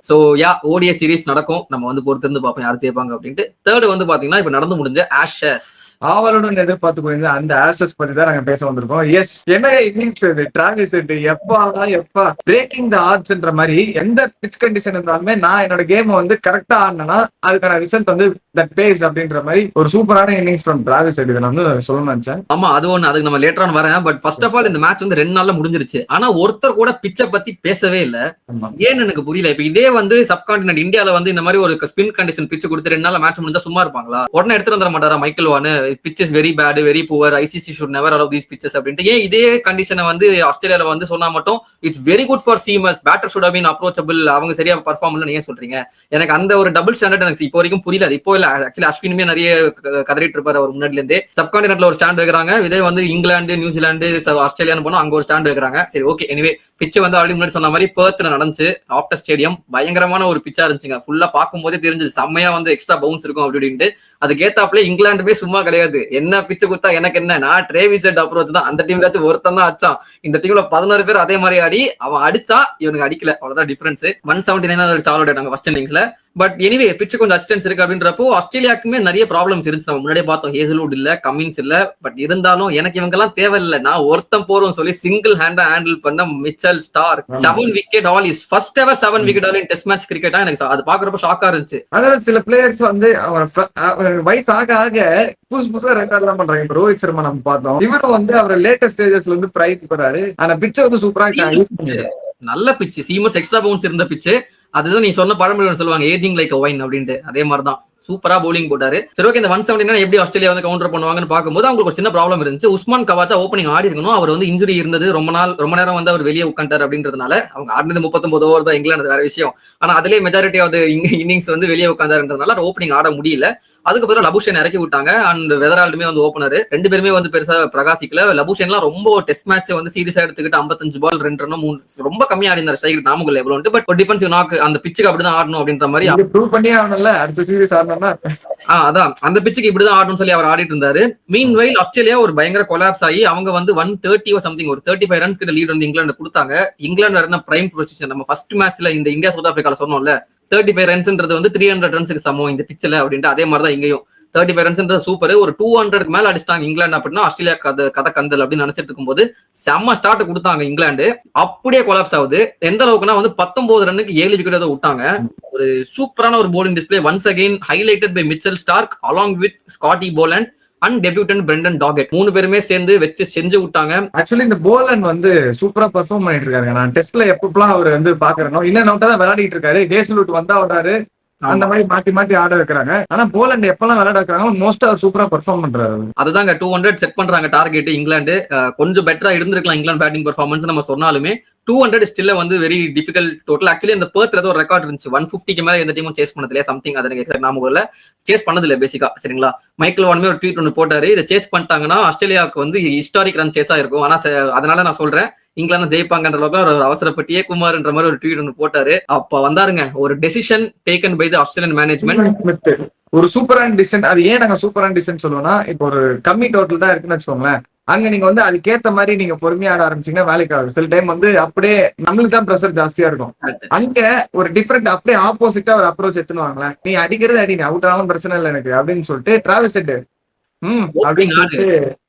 So yeah, ODI series நடக்கும். நம்ம வந்து பொறுத்து இருந்து பார்ப்போம் யார் ஜெயிப்பாங்க அப்படின்ட்டு. தேர்ட் வந்து பாத்தீங்கன்னா இப்ப நடந்து முடிஞ்ச ஆஷஸ். ஆவலுடன் எதிர்பார்த்து கொண்டு அந்த ஆஷஸ் பத்தி தான் நாங்க பேச வந்திருக்கோம். எஸ், என்ன இன்னிங்ஸ் டிராவிஸ் ஹெட் எப்பா பிரேக்கிங் த ஆர்ட்ஸ்ன்ற மாதிரி எந்த பிட்ச் கண்டிஷன் இருந்தாலுமே நான் என்னோட கேம் வந்து கரெக்டா ஆடினா அதுக்கான ரிசல்ட் வந்து தட் பேஸ் அப்படின்ற மாதிரி ஒரு சூப்பரான இன்னிங்ஸ் ஃப்ரம் டிராவிஸ் ஹெட். நான் வந்து சொல்லணும்னு நினைச்சேன். ஆமா, அது ஒண்ணு. அதுக்கு நம்ம லேட்டர் ஆன் வரேன். பட் ஃபர்ஸ்ட் ஆஃப் ஆல் இந்த மேட்ச் வந்து 2 நாள்ல முடிஞ்சிருச்சு. ஆனா ஒருத்தர் கூட பிச்சை பத்தி பேசவே இல்ல. ஏன்னு எனக்கு புரியல. இப்ப இதே வந்து சப்கான்டினென்ட் இந்தியால வந்து இந்த மாதிரி ஒரு ஸ்பின் கண்டிஷன் பிச்சு கொடுத்து 2 நாள் மேட்ச் முடிஞ்சா சும்மா இருப்பாங்களா? உடனே எடுத்துட்டு வந்துட மாட்டாரா Michael Vaughan? Pitch is very bad, very poor, ICC should never allow these pitches அப்படின்ட்டு. ஏன் இதே கண்டிஷனை வந்து ஆஸ்திரேலியால வந்து சொன்னா மட்டும் it's very good for seamers, batter should have been approachable, அவங்க சரியா பர்ஃபார்ம் பண்ணல ஏன் சொல்றீங்க? எனக்கு அந்த ஒரு டபுள் ஸ்டாண்டர்ட் எனக்கு இப்போ வரைக்கும் புரியல. இப்போ இல்ல, ஆக்சுவலி அஸ்வினுமே நிறைய கதறிட்டு இருப்பாரு அவர் முன்னாடில இருந்தே. சப்கான்டினென்ட்ல ஒரு ஸ்டாண்ட் வைக்கிறாங்க, இதே வந்து இங்கிலாந்து, நியூசிலாந்து, ஆஸ்திரேலியான்னு போனா அங்க ஒரு ஸ்டாண்ட் வைக்கிறாங்க. சரி, ஓகே. எனிவே பிச்சு வந்து ஆல்ரெடி முன்னாடி சொன்ன மாதிரி பெர்த்ல நடந்துச்சு. ஆப்டர் ஸ்டேடியம் பயங்கரமான ஒரு பிச்சா இருந்துச்சுங்க. ஃபுல்லா பார்க்கும்போதே தெரிஞ்சது செம்மையா வந்து எக்ஸ்ட்ரா பவுன்ஸ் இருக்கும் அப்படின்ட்டு. அதுக்கு ஏத்தாப்புல இங்கிலாந்துமே சும்மா கிடையாது. என்ன பிச்சு கொடுத்தா எனக்கு என்ன, நான் ட்ரேவிஸ் ஹெட் அப்ரோச் தான். அந்த டீம்ல ஒருத்தன் தான் அடிச்சான். இந்த டீம்ல 11 பேர் அதே மாதிரி ஆடி அவன் அடிச்சா இவனுக்கு அடிக்கல, அவ்வளவுதான் டிஃபரன்ஸ். 179 அடிச்சு ஆல் அவுட் ஆனாங்க ஃபர்ஸ்ட் இன்னிங்ஸ்ல. பட் எனிவே பிச்சு கொஞ்சம் அசிஸ்டன்ஸ் இருக்கு அப்படின்றப்போ ஆஸ்திரேலியாவுக்குமே நிறைய ப்ராப்ளம்ஸ் இருந்துச்சு. நம்ம முன்னாடியே பார்த்தோம், ஹேசல்வுட் இல்ல, கமின்ஸ் இல்ல. பட் இருந்தாலும் எனக்கு இவங்க எல்லாம் தேவையில்லை, நான் ஒருத்தன் போறோம் சொல்லி சிங்கிள் ஹேண்டா ஹேண்டில் பண்ண Mitchell Starc 7 wicket haul is first ever 7 wicket haul in test match கிரிக்கெட்டா. எனக்கு அது பாக்குறப்ப ஷாக்கா இருந்துச்சு. அதாவது சில பிளேயர்ஸ் வந்து வயசு ஆக ஆக புதுசா ரெக்கார்ட் எல்லாம் பண்றாங்க. இப்போ ரோஹித் சர்மா நம்ம பார்த்தோம், இவரும் வந்து அவர் லேட்டஸ்ட் ஸ்டேஜஸ்ல வந்து பிரைட் போறாரு. ஆனா பிச்சை வந்து சூப்பரா யூஸ் பண்ணிடுறாரு. நல்ல பிச்சு, சீமர்ஸ் எக்ஸ்ட்ரா பவுன்ஸ் இருந்த பிச்சு. அதுதான் நீ சொன்ன பழமொழி சொல்லுவாங்க, ஏஜிங் லைக் ஒயின் அப்படின்ட்டு. அதே மாதிரிதான் சூப்பரா பவுலிங் போட்டாரு. சரி, ஓகே. இந்த 179 எப்படி ஆஸ்திரேலியா வந்து கவுண்டர் பண்ணுவாங்கன்னு பார்க்கும்போது அவங்களுக்கு ஒரு சின்ன ப்ராப்ளம் இருந்துச்சு. உஸ்மான் கவாட்டா ஓப்பனிங் ஆடி இருக்கணும். அவர் வந்து இன்ஜுரி இருந்தது, ரொம்ப நேரம் வந்து அவர் வெளியே உட்காண்டார் அப்படின்றதுனால. அவங்க ஆடினது 39 ஓவர் தான், இங்கிலாந்து வேற விஷயம். ஆனா அதுலேயே மெஜாரிட்டி ஆஃப் இன்னிங்ஸ் வந்து வெளியே உட்காந்தாருன்றதுனால ஓப்பனிங் ஆட முடியல. அதுக்கு பதிலாக லபுஷன் இறக்கி விட்டாங்க. அண்ட் வெதரால்டுமே வந்து ஓப்பனர், 2 பேருமே வந்து பெருசா பிரகாசிக்கல. லபுஷன்லாம் ரொம்ப டெஸ்ட் மேட்ச் வந்து சீரியஸா எடுத்துக்கிட்டு 55 பால் 2 ரன் 3 ரொம்ப கம்மியா ஆடினார். ஸ்ட்ரைக் நாமக்கல் எவ்வளவு, பட் டிஃபென்சிவ் நாக் அந்த பிச்சுக்கு அப்படிதான் ஆடணும் அப்படின்ற மாதிரி ப்ரூவ் பண்ணி ஆடணும்ல. அடுத்த சீரிஸ் ஆடணும்னா அதான் அந்த பிச்சுக்கு இப்படிதான் ஆடணும்னு சொல்லி அவர் ஆடிட்டு இருந்தாரு. மீன் வைல் ஆஸ்திரேலியா ஒரு பயங்கர கொலாப்ஸ் ஆகி அவங்க வந்து 130 சம்திங், ஒரு 35 ரன்ஸ் கிட்ட லீட் வந்து இங்கிலாந்து கொடுத்தாங்க. England prime position. நம்ம ஃபர்ஸ்ட் மேட்ச்ல இந்த இந்தியா சவுத் ஆப்பிரிக்கால சொன்னோம்ல, 35 ரன்ஸ்ன்றது வந்து 300 ரன்ஸுக்கு சமம் இந்த பிச்சில் அப்படின்ட்டு. அதே மாதிரி தான் இங்கேயும் 35 ரன்ஸ்ன்றது சூப்பர். ஒரு 200 மேல அடிச்சிட்டாங்க இங்கிலாந்து அப்படின்னா ஆஸ்திரேலியா கதை கந்தல் அப்படின்னு நினைச்சிட்டு இருக்கும்போது செம்ம ஸ்டார்ட் கொடுத்தாங்க இங்கிலாந்து. அப்படியே கொலாப்ஸ் ஆகுது. எந்த அளவுக்குன்னா வந்து 19 ரன்னுக்கு 7 விக்கெட் விட்டாங்க. ஒரு சூப்பரான ஒரு bowling display once again highlighted by Mitchell Starc along with Scotty Boland and debutant Brendan Doggett. 3 பேருமே சேர்ந்து வச்சு செஞ்சு விட்டாங்க. ஆக்சுவலி இந்த போலன் வந்து சூப்பரா பெர்ஃபார்ம் பண்ணிட்டு இருக்காரு. நான் டெஸ்ட்ல எப்பப்பெல்லாம் அவர் வந்து பாக்குறேனோ இன்னும் நோட்டா தான் விளையாடிட்டு இருக்காரு. ஹேசல்வுட் வந்தா வர்றாரு, அந்த மாதிரி மாத்தி மாத்தி ஆட வைக்கிறாங்க. ஆனா போலண்ட் எப்பெல்லாம் விளையாட வைக்கிறாங்க மோஸ்டா சூப்பரா பெர்ஃபார்ம் பண்றாரு. அதுதாங்க 200 செட் பண்றாங்க டார்கெட். இங்கிலாந்து கொஞ்சம் பெட்டரா இருந்திருக்கலாம் இங்கிலாந்து பேட்டிங் பெர்ஃபார்மன்ஸ் நம்ம சொன்னாலுமே 200 ஸ்டில் வந்து வெரி டிஃபிகல்ட் டோட்டல். ஆக்சுவலி அந்த பெர்த்ல ஏதோ ஒரு ரெக்கார்ட் இருந்துச்சு, 150க்கு மேல எந்த டீமும் சேஸ் பண்ணதில்லையா சம்திங். அது எனக்கு எக்ஸாக்ட் நாம இல்ல, சேஸ் பண்ணதில்லை பேசிக்கா. சரிங்களா, மைக்கேல் வான்மே ஒரு ட்வீட் ஒன்று போட்டாரு, இதை சேஸ் பண்ணிட்டாங்கன்னா ஆஸ்திரேலியாவுக்கு வந்து ஹிஸ்டாரிக் ரன் சேஸா இருக்கும். ஆனா அதனால நான் சொல்றேன் இங்கிலாந்து ஜெயிப்பாங்கன்ற அளவுக்கு ஒரு அவசரப்பட்டியே குமார்ன்ற மாதிரி ஒரு ட்வீட் ஒன்று போட்டாரு. அப்ப வந்தாருங்க ஒரு decision taken by the Australian management. ஒரு சூப்பரான டிசிஷன். அது ஏன் நாங்க சூப்பரான டிசிஷன் சொல்லுவோம்னா, இப்போ ஒரு கம்மி டோட்டல் தான் இருக்குன்னு வச்சுக்கோங்களேன், அங்க நீங்க வந்து அதுக்கேத்த மாதிரி நீங்க பொறுமையா ஆட ஆரம்பிச்சீங்கன்னா வேலைக்கு ஆகும். சில டைம் வந்து அப்படியே நம்மளுக்கு தான் ப்ரெஷர் ஜாஸ்தியா இருக்கும். அங்க ஒரு டிஃபரெண்ட் அப்படியே ஆப்போசிட்டா ஒரு அப்ரோச் எடுத்துன்னு வாங்களேன், நீ அடிக்கிறது அடிங்க, அவுட் ஆனாலும் பிரச்சனை இல்லை எனக்கு அப்படின்னு சொல்லிட்டு டிராவிஸ் ஹெட் அப்படின்னு சொல்லிட்டு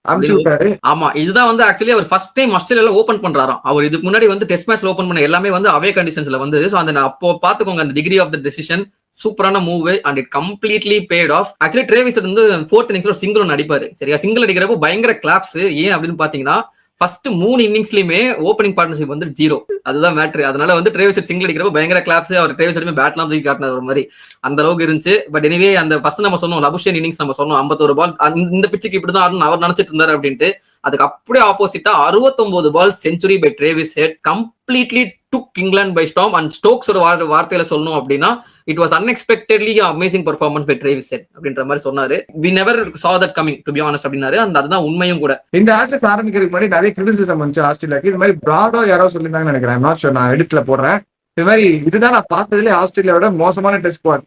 அனுப்பிச்சு விட்டாரு. ஆமா, இதுதான் வந்து ஆக்சுவலி அவர் ஃபர்ஸ்ட் டைம் ஆஸ்திரேலியால ஓபன் பண்றாராம். அவர் இதுக்கு முன்னாடி வந்து டெஸ்ட் மேட்ச்ல ஓபன் பண்ண எல்லாமே வந்து அவே கண்டிஷன்ஸ்ல வந்து. சோ அந்த அப்போ பாத்துக்கோங்க அந்த டிகிரி ஆஃப் த டெசிஷன். சூப்பரான move and it completely paid off. Actually Travis வந்து 4th இன்னிங்ஸ்ல சிங்கிள் ஒன்று அடிப்பாரு. சரியா, சிங்கிள் அடிக்கிறப்போ பயங்கர கிளாப்ஸ். ஏன் அப்படின்னு பாத்தீங்கன்னா ஃபர்ஸ்ட் 3 இன்னிங்ஸ்லயுமே ஓப்பனிங் பார்ட்னர்ஷிப் வந்து 0. அதுதான் மேட்ரு. அதனால வந்து ட்ரேவிஸ் சிங்கிள் அடிக்கிறப்ப பயங்கர கிளாப்ஸ். அவர் ட்ரேவிஸ் பேட்லாம் தூக்கி காட்டினார் ஒரு மாதிரி, அந்த அளவுக்கு இருந்துச்சு. பட் எனிவே அந்த ஃபர்ஸ்ட் நம்ம சொன்னோம் லபுஷன் இன்னிங்ஸ் நம்ம சொன்னோம் 51 பால் இந்த பிச்சுக்கு இப்படிதான் ஆடணும் அவர் நினைச்சிட்டு இருந்தாரு அப்படின்ட்டு. அதுக்கு அப்படியே ஆப்போசிட்டா 69 ball century by Travis Head completely took England by storm. And Stokes ஒரு வார்த்தையில சொல்லணும் அப்படின்னா it was unexpectedly amazing performance by Travis Head அப்படின்ற மாதிரி சொன்னாரு. We never saw that coming to be honest அப்படின்னாரு. அந்த அதுதான் உண்மையும் கூட. இந்த ஆஸ்ட்ரேலியா ஆரம்பிக்கிறதுக்கு முன்னாடி நிறைய கிரிட்டிசிசம் வந்துச்சு ஆஸ்திரேலியாக்கு. இது மாதிரி பிராடோ யாரோ சொல்லியிருந்தாங்கன்னு நினைக்கிறேன், நாட் ஷூர், நான் எடிட்ல போடுறேன். இது மாதிரி இதுதான் நான் பார்த்ததுலேயே ஆஸ்திரேலியாவோட மோசமான test squad,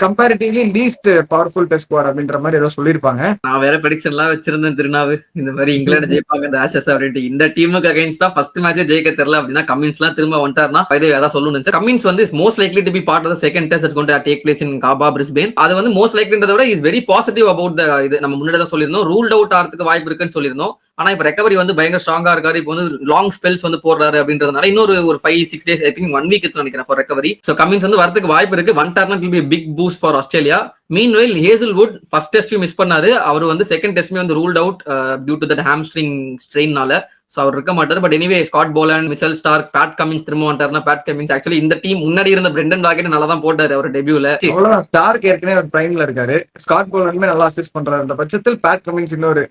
comparatively least powerful test squad அப்படின்ற மாதிரி ஏதோ சொல்லியிருப்பாங்க. நான் வேற ப்ரெடிக்ஷன் எல்லாம் வச்சிருந்தேன் திருநாவு, இந்த மாதிரி இங்கிலாந்து ஜெயிப்பாங்க இந்த ஆஷஸ் அப்படின்ட்டு. இந்த டீமுக்கு அகைன்ஸ்டா ஃபர்ஸ்ட் மேட்சே ஜெயிக்க தெரியல அப்படின்னா கமின்ஸ் எல்லாம் திரும்ப வந்துட்டாருன்னா இதை ஏதாவது சொல்லணும். கமின்ஸ் வந்து most likely to be part of the second test is going to take place in Gabba Brisbane. அது வந்து மோஸ்ட் லைக்லின்றத விட is very positive about the இது. நம்ம முன்னாடி தான் சொல்லியிருந்தோம் ரூல்ட் அவுட் ஆகிறதுக்கு வாய்ப்பு இருக்குன்னு சொல்லியிருந்தோம். ஆனா இப்ப ரெக்கவரி வந்து பயங்கர ஸ்ட்ராங்கா இருக்காரு. இப்போ வந்து லாங் ஸ்பெல்ஸ் வந்து போடுறாரு அப்படின்றதுனால இன்னொரு ஒரு 5-6 டேஸ் ஐ திங்க் 1 வீக் நினைக்கிறேன் ஃபார் ரெக்கவரி. சோ கமின்ஸ் வந்து வரதுக்கு வாய்ப்பு இருக்கு. வந்துட்டாருன்னா it will be big boost for Australia. Meanwhile Hazlewood first டெஸ்டையும் மிஸ் பண்ணாரு. அவர் வந்து செகண்ட் டெஸ்ட்மே வந்து ruled out due to that hamstring ஸ்ட்ரெயின்னால. சோ அவர் இருக்க மாட்டாரு. But anyway Scott Boland, Mitchell Starc, Pat Cummins திரும்ப வந்துட்டாருன்னா பேட் கமின்ஸ் ஆக்சுவலி இந்த டீம் முன்னாடி இருந்த பிரெண்டன் டாகெட் நல்லா தான் போட்டாரு அவர் டெபியூல. ஸ்டார்க் ஏற்கனவே ஒரு பிரைம்ல இருக்காரு, ஸ்காட் போலண்ட்மே நல்லா அசிஸ்ட் பண்றாரு. அந்த பட்சத்தில் பேட் கமின்ஸ் இன்னொரு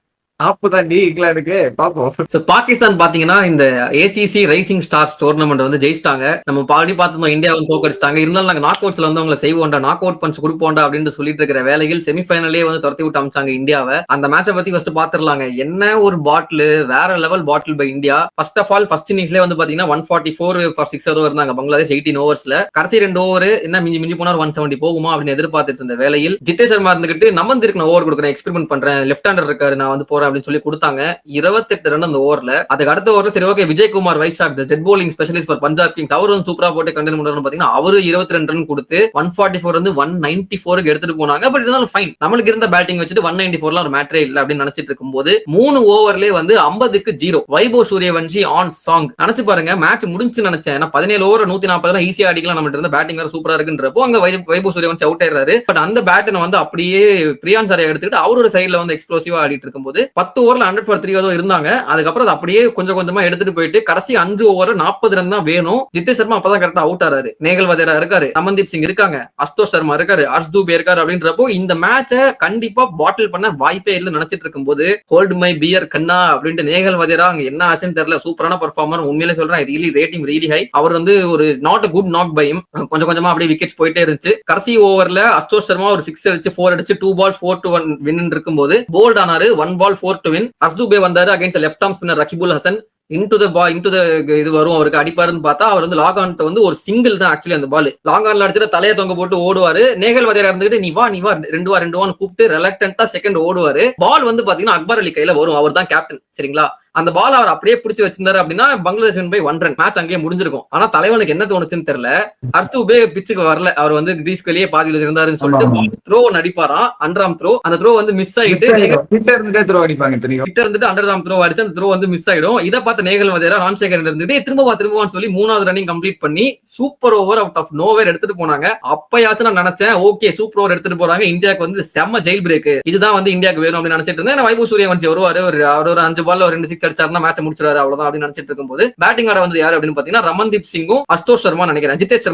ஆப்புதான் நீ இங்கிலாந்துக்கு பாப்போம். So, பாகிஸ்தான் பாத்தீங்கன்னா இந்த ஏசிசி ரைசிங் ஸ்டார்ஸ் டோர்னமெண்ட் வந்து ஜெயிச்சிட்டாங்க. நம்ம ஆல்ரெடி பார்த்திருந்தோம் இந்தியா வந்து தோக்கடிச்சிட்டாங்க. இருந்தாலும் நாங்க நாக் அவுட்ஸ்ல வந்து அவங்களை செய்வோம்டா, நாக் அவுட் பஞ்ச் கொடுப்போம்டா அப்படின்னு சொல்லிட்டு இருக்கிற வேலையில் செமிஃபைனலே வந்து துரத்தி விட்டு அமிச்சாங்க இந்தியாவை. அந்த மேட்சை பத்தி ஃபர்ஸ்ட் பாத்துரலாங்க. என்ன ஒரு பாட்டில், வேற level battle by India. First of all first இன்னிங்ஸ்லேயே வந்து பாத்தீங்கன்னா 144 ஃபார் 6 இருந்தாங்க பங்களாதேஷ் 18 ஓவர்ஸ்ல. கடைசி 2 ஓவர் என்ன மிஞ்சி மிஞ்சி போனா 170 போகுமா அப்படின்னு எதிர்பார்த்துட்டு இருந்த வேலையில் ஜித்தேஷ் சர்மா இருந்துகிட்டு நம்ம இருக்கு ஓவர் கொடுக்குறேன், எக்ஸ்பெரிமெண்ட் பண்றேன், லெஃப்ட் ஹேண்டர் இருக்காரு, நான் வந்து போறேன் அப்படின்னு சொல்லி கொடுத்தாங்க. 28 ரன் அந்த ஓவர்ல. அதுக்கு அடுத்த ஓவர் சரி okay Vijaykumar Vyshak death bowling specialist for Punjab kings அவர் வந்து சூப்பரா போட்டு கண்டென்ட் பண்றாரு. பாத்தீங்கன்னா அவரு 22 ரன் கொடுத்து 144 வந்து 194க்கு எடுத்துட்டு போனாங்க. பட் இருந்தாலும் ஃபைன், நம்மளுக்கு இருந்த பேட்டிங் வச்சுட்டு 194 ஒரு மேட்டரே இல்ல அப்படின்னு நினைச்சிட்டு இருக்கும்போது 3 ஓவர்லயே வந்து 50க்கு 0 வைபவ் சூரியவன்ஷி ஆன் சாங். நினைச்சு பாருங்க, மேட்ச் முடிஞ்சு நினைச்சேன். ஏன்னா 17 ஓவர் 140 ஈஸியா அடிக்கலாம், நம்ம இருந்த பேட்டிங் வேற சூப்பரா இருக்குன்றப்போ அங்க வைபவ் சூரியவன்ஷி அவுட் ஆயிடுறாரு. பட் அந்த பேட்டனை வந்து அப்படியே பிரியான் சாரை எடுத்துக்கிட்டு அவர் ஒரு சைட்ல வந்து எக்ஸ்ப்ளோசிவா ஆடிட்டு இருக்கும்போது 10 ஓவர்ல 100 for 3 இருந்தாங்க. அதுக்கப்புறம் அது அப்படியே கொஞ்சம் கொஞ்சமா எடுத்துட்டு போயிட்டு கடைசி 5 ஓவர் 40 ரன் தான் வேணும். ஜித்தேஷ் சர்மா அப்பதான் கரெக்டா அவுட் ஆறாரு. நேகல் வதேரா இருக்காரு, அமன்தீப் சிங் இருக்காங்க, அஸ்தோஷ் சர்மா இருக்காரு, ஹர்ஷ் தூபே இருக்காரு அப்படின்றப்போ இந்த மேட்சை கண்டிப்பா பாட்டில் பண்ண வாய்ப்பே இல்லை நினைச்சிட்டு இருக்கும்போது ஹோல்ட் மை பியர் கண்ணா அப்படின்ட்டு நேகல் வதேரா அங்க என்ன ஆச்சுன்னு தெரியல, சூப்பரான பர்ஃபார்மர். உண்மையிலே சொல்றேன், ரியலி ரேட்டிங் ரியலி ஹை. அவர் வந்து ஒரு not a good knock by him. கொஞ்சம் கொஞ்சமா அப்படியே விக்கெட்ஸ் போயிட்டே இருந்துச்சு. கடைசி ஓவர்ல அஸ்தோஷ் சர்மா ஒரு 6 அடிச்சு 4 அடிச்சு 2 balls 4-1 வின் இருக்கும்போது போல்ட் ஆனாரு. 1 ball 4 to win. Harsh Dubey வந்தாரு against left arm spinner Rakibul Hasan. Into the இது வரும் அவருக்கு அடிப்பாருன்னு பார்த்தா அவர் வந்து லாக் ஆன் வந்து ஒரு சிங்கிள் தான் ஆக்சுவலி அந்த பால். லாக் ஆன்ல அடிச்சுட்டு தலையை தொங்க போட்டு ஓடுவாரு. நேகல் வதேரா இருந்துட்டு நீ வா 2 கூப்பிட்டு ரெலக்டன்டா செகண்ட் ஓடுவாரு. பால் வந்து பாத்தீங்கன்னா அக்பர் அலி கையில வரும். அவர் தான் கேப்டன் சரிங்களா. அந்த பால் அவர் அப்படியே பிடிச்சி வச்சிருந்தாரு அப்படின்னா பங்களாதேஷ் பை 1 ரன் மேட்ச் அங்கேயே முடிஞ்சிருக்கும். ஆனா தலைவனுக்கு என்ன தோணுச்சுன்னு தெரியல, ஹர்ஷ் தூபே பிச்சுக்கு வரல, அவர் வந்து கிரீஸ்க்கு வெளியே பாதியில இருந்தாருன்னு சொல்லிட்டு த்ரோ நடிப்பாராம். அண்டராம் த்ரோ, அந்த த்ரோ வந்து மிஸ் ஆயிட்டு கிட்ட இருந்துட்டு அண்டராம் த்ரோ அடிச்சு அந்த த்ரோ வந்து மிஸ் ஆயிடும். இதை பார்த்து நேகல் வதேரா ரான்சேகர் இருந்துட்டு திரும்பவான்னு சொல்லி 3வது ரன்னிங் கம்ப்ளீட் பண்ணி super over out of nowhere எடுத்துட்டு போனாங்க. அப்பயாச்சும் நான் நினைச்சேன் ஓகே சூப்பர் ஓவர் எடுத்துட்டு போறாங்க, இந்தியாவுக்கு வந்து செம்ம ஜெயில் பிரேக், இதுதான் வந்து இந்தியாவுக்கு வேணும் அப்படின்னு நினைச்சிட்டு இருந்தேன். வைபவ் சூரியவன்ஷி வருவாரு, ஒரு 5 பால்ல ஒரு 2 6 அடிச்சாருன்னா மேட்ச் முடிச்சிடாரு அவ்வளவுதான் அப்படின்னு நினைச்சிட்டு இருக்கும்போது பேட்டிங் ஆட வந்து யாரு அப்படின்னு பாத்தீங்கன்னா ரமன்தீப் சிங்கும் அஸ்தோஷ் சர்மா நினைக்கிறேன், ஜித்தேஷ்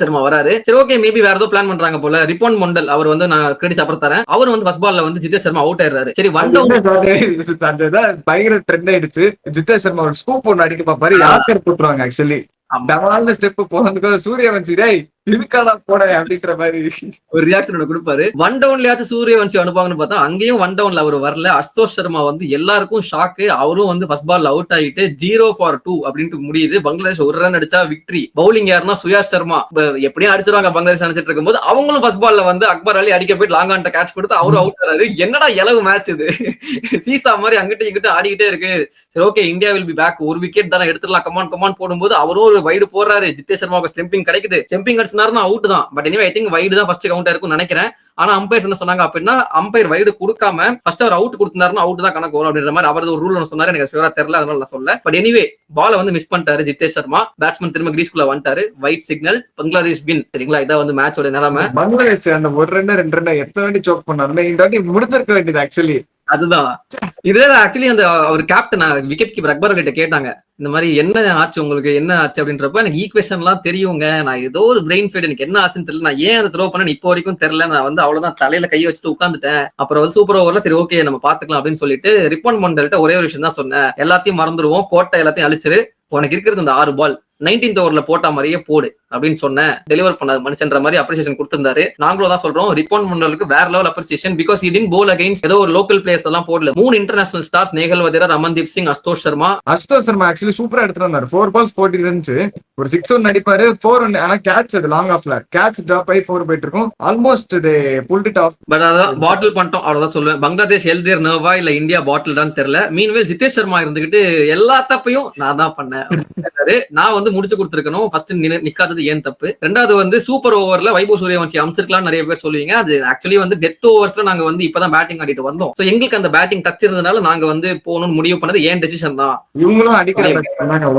சர்மா வராரு. சரி ஓகே மேபி வேற ஏதோ பிளான் பண்றாங்க போல. ரிப்பன் மொண்டல் அவர் வந்து நான் கிரெடிட் அப்புறம் தரேன், அவர் வந்து ஃபர்ஸ்ட் பால்ல வந்து ஜித்தேஷ் சர்மா அவுட் ஆயிடுறாரு. சரி பயங்கர ட்ரெண்ட் ஆயிடுச்சு. ஜித்தேஷ் சர்மா ஒரு ஸ்கூப் ஒன்னு அடிக்க பாப்பாரு, யாக்கர் போட்டுருவாங்க ஆக்சுவலி டவால்னு ஸ்டெப் போனதுக்கு சூரியவன்ஷி இதுக்கான போட அப்படின்ற மாதிரி ஒரு ரியாக்ஷன் கொடுப்பாரு. 1 டவுன்லயாச்சும் சூரியவன்ஷி அனுப்பாங்கன்னு பார்த்தா அங்கேயும் 1 டவுன்ல அவர் வரல. அஸ்தோஷ் சர்மா வந்து எல்லாருக்கும் ஷாக்கு. அவரும் வந்து ஃபர்ஸ்ட் பால்ல அவுட் ஆகிட்டு 0 for 2 அப்படின்ட்டு முடியுது. பங்களாதேஷ் 1 ரன் அடிச்சா விக்டரி. பவுலிங் யாருன்னா சுயாஷ் சர்மா. எப்படியும் அடிச்சிருவாங்க பங்களாதேஷ் நினைச்சிட்டு இருக்கும்போது அவங்களும் ஃபர்ஸ்ட் பால்ல வந்து அக்பர் அலி அடிக்க போயிட்டு லாங் ஆன் கேட்ச் கொடுத்து அவரும் அவுட் ஆறாரு. என்னடா இலவு மேட்ச் இது, சீசா மாதிரி அங்கிட்டு இங்கிட்டு ஆடிக்கிட்டே இருக்கு. சரி okay India will be back, ஒரு விக்கெட் தானே எடுத்துடலாம் கமான் போடும்போது அவரும் ஒரு வைடு போடுறாரு. ஜித்தேஷ் சர்மாவுக்கு ஸ்டெம்பிங் கிடைக்குது. ஸ்டெம்பிங் அடிச்சினாருன்னா அவுட் தான். But anyway I think wide தான் ஃபர்ஸ்ட் கவுண்ட் இருக்கும்னு நினைக்கிறேன். ஆனா அம்பையர்ஸ் என்ன சொன்னாங்க அப்படின்னா அம்பையர் வைடு கொடுக்காம ஃபர்ஸ்ட் அவர் அவுட் கொடுத்தாருன்னா அவுட் தான் கணக்கு வரும் அப்படின்ற மாதிரி அவர் ஒரு ரூல் சொன்னாரு. எனக்கு ஷூரா தெரியல, அதனால நான் சொல்ல. பட் எனிவே பால வந்து மிஸ் பண்ணிட்டாரு ஜித்தேஷ் சர்மா. பேட்ஸ்மேன் திரும்ப கிரீஸ்குள்ள வந்துட்டாரு. White signal, Bangladesh win. சரிங்களா, இதான் வந்து மேட்சோட நிலைமை. பங்களாதேஷ் அந்த 1 ரன் 2 ரன் எத்தனை வாட்டி சோக் பண்ணாரு, இந்த வாட்டி முடிச்சிருக்க வேண்டியது ஆக்சுவலி. அதுதான் இதே ஆக்சுவலி அந்த அவர் கேப்டன் விக்கெட் கீப்பர் அக்பர் கிட்ட கேட்டாங்க இந்த மாதிரி என்ன ஆச்சு உங்களுக்கு என்ன ஆச்சு அப்படின்றப்ப எனக்கு ஈக்குவேஷன் எல்லாம் தெரியுங்க, நான் ஏதோ ஒரு பிரெயின் ஃபெய்ட், எனக்கு என்ன ஆச்சுன்னு தெரியல, நான் ஏன் அதை த்ரோ பண்ணேன்னு இப்போ வரைக்கும் தெரியல, நான் வந்து அவ்வளவுதான் தலையில கையை வச்சுட்டு உட்காந்துட்டேன். அப்புறம் வந்து சூப்பர் ஓவர்ல சரி ஓகே நம்ம பாத்துக்கலாம் அப்படின்னு சொல்லிட்டு ரிப்பன் மண்டல்ட்ட ஒரே ஒரு விஷயம் தான் சொன்னேன், எல்லாத்தையும் மறந்துடுவோம், கோட்டை எல்லாத்தையும் அழிச்சிரு, உனக்கு இருக்கிறது இந்த 6 பால் 19th ஓவர்ல போட்டா மாதிரியே போடு அப்படின்னு சொன்னேன். டெலிவர் பண்ண மனுஷன்ற மாதிரி அப்ரிசியேஷன் கொடுத்திருந்தாரு. நாங்களும் தான் சொல்றோம் ரிப்பன் மண்டலுக்கு வேற level appreciation. Because he didn't bowl against ஏதோ ஒரு லோக்கல் பிளேயர்ஸ் எல்லாம் போடல. 3 international stars, Nehal Wadhera, Ramandeep Singh, Ashutosh Sharma actually சூப்பரா எடுத்துட்டு வந்தாரு. 4 balls 40 runs, ஒரு 6 ஒன்னு அடிப்பாரு, 4 ஒன்னு. ஆனா கேட்ச் அது லாங் ஆஃப்ல கேட்ச் டிராப் ஆகி 4 போயிட்டு இருக்கும். Almost they pulled it of. But அதான் பாட்டில் பண்ணிட்டோம் அவ்வளவுதான் சொல்லுவேன். பங்களாதேஷ் ஹெல்தியர் நர்வா இல்ல இந்தியா பாட்டில் தான் தெரியல. மீன்வேல் ஜித்தேஷ் சர்மா இருந்துகிட்டு எல்லா தப்பையும் நான் தான் பண்ணேன், நான் வந்து முடிச்சு கொடுத்துருக்கணும், ஃபர்ஸ்ட் நிக்காதது ஏன் தப்பு, ரெண்டாவது வந்து சூப்பர் ஓவர்ல வைபவ் சூரியவன்ஷி அமைச்சிருக்கலாம் நிறைய பேர் சொல்லுவீங்க. அது ஆக்சுவலி வந்து டெத் ஓவர்ஸ்ல நாங்க வந்து இப்பதான் பேட்டிங் ஆடிட்டு வந்தோம். சோ எங்களுக்கு அந்த பேட்டிங் டச் இருந்ததுனால நாங்க வந்து போகணும்னு முடிவு பண்ணது ஏன் டெசிஷன் தான். இவங்களும் அடிக்கிற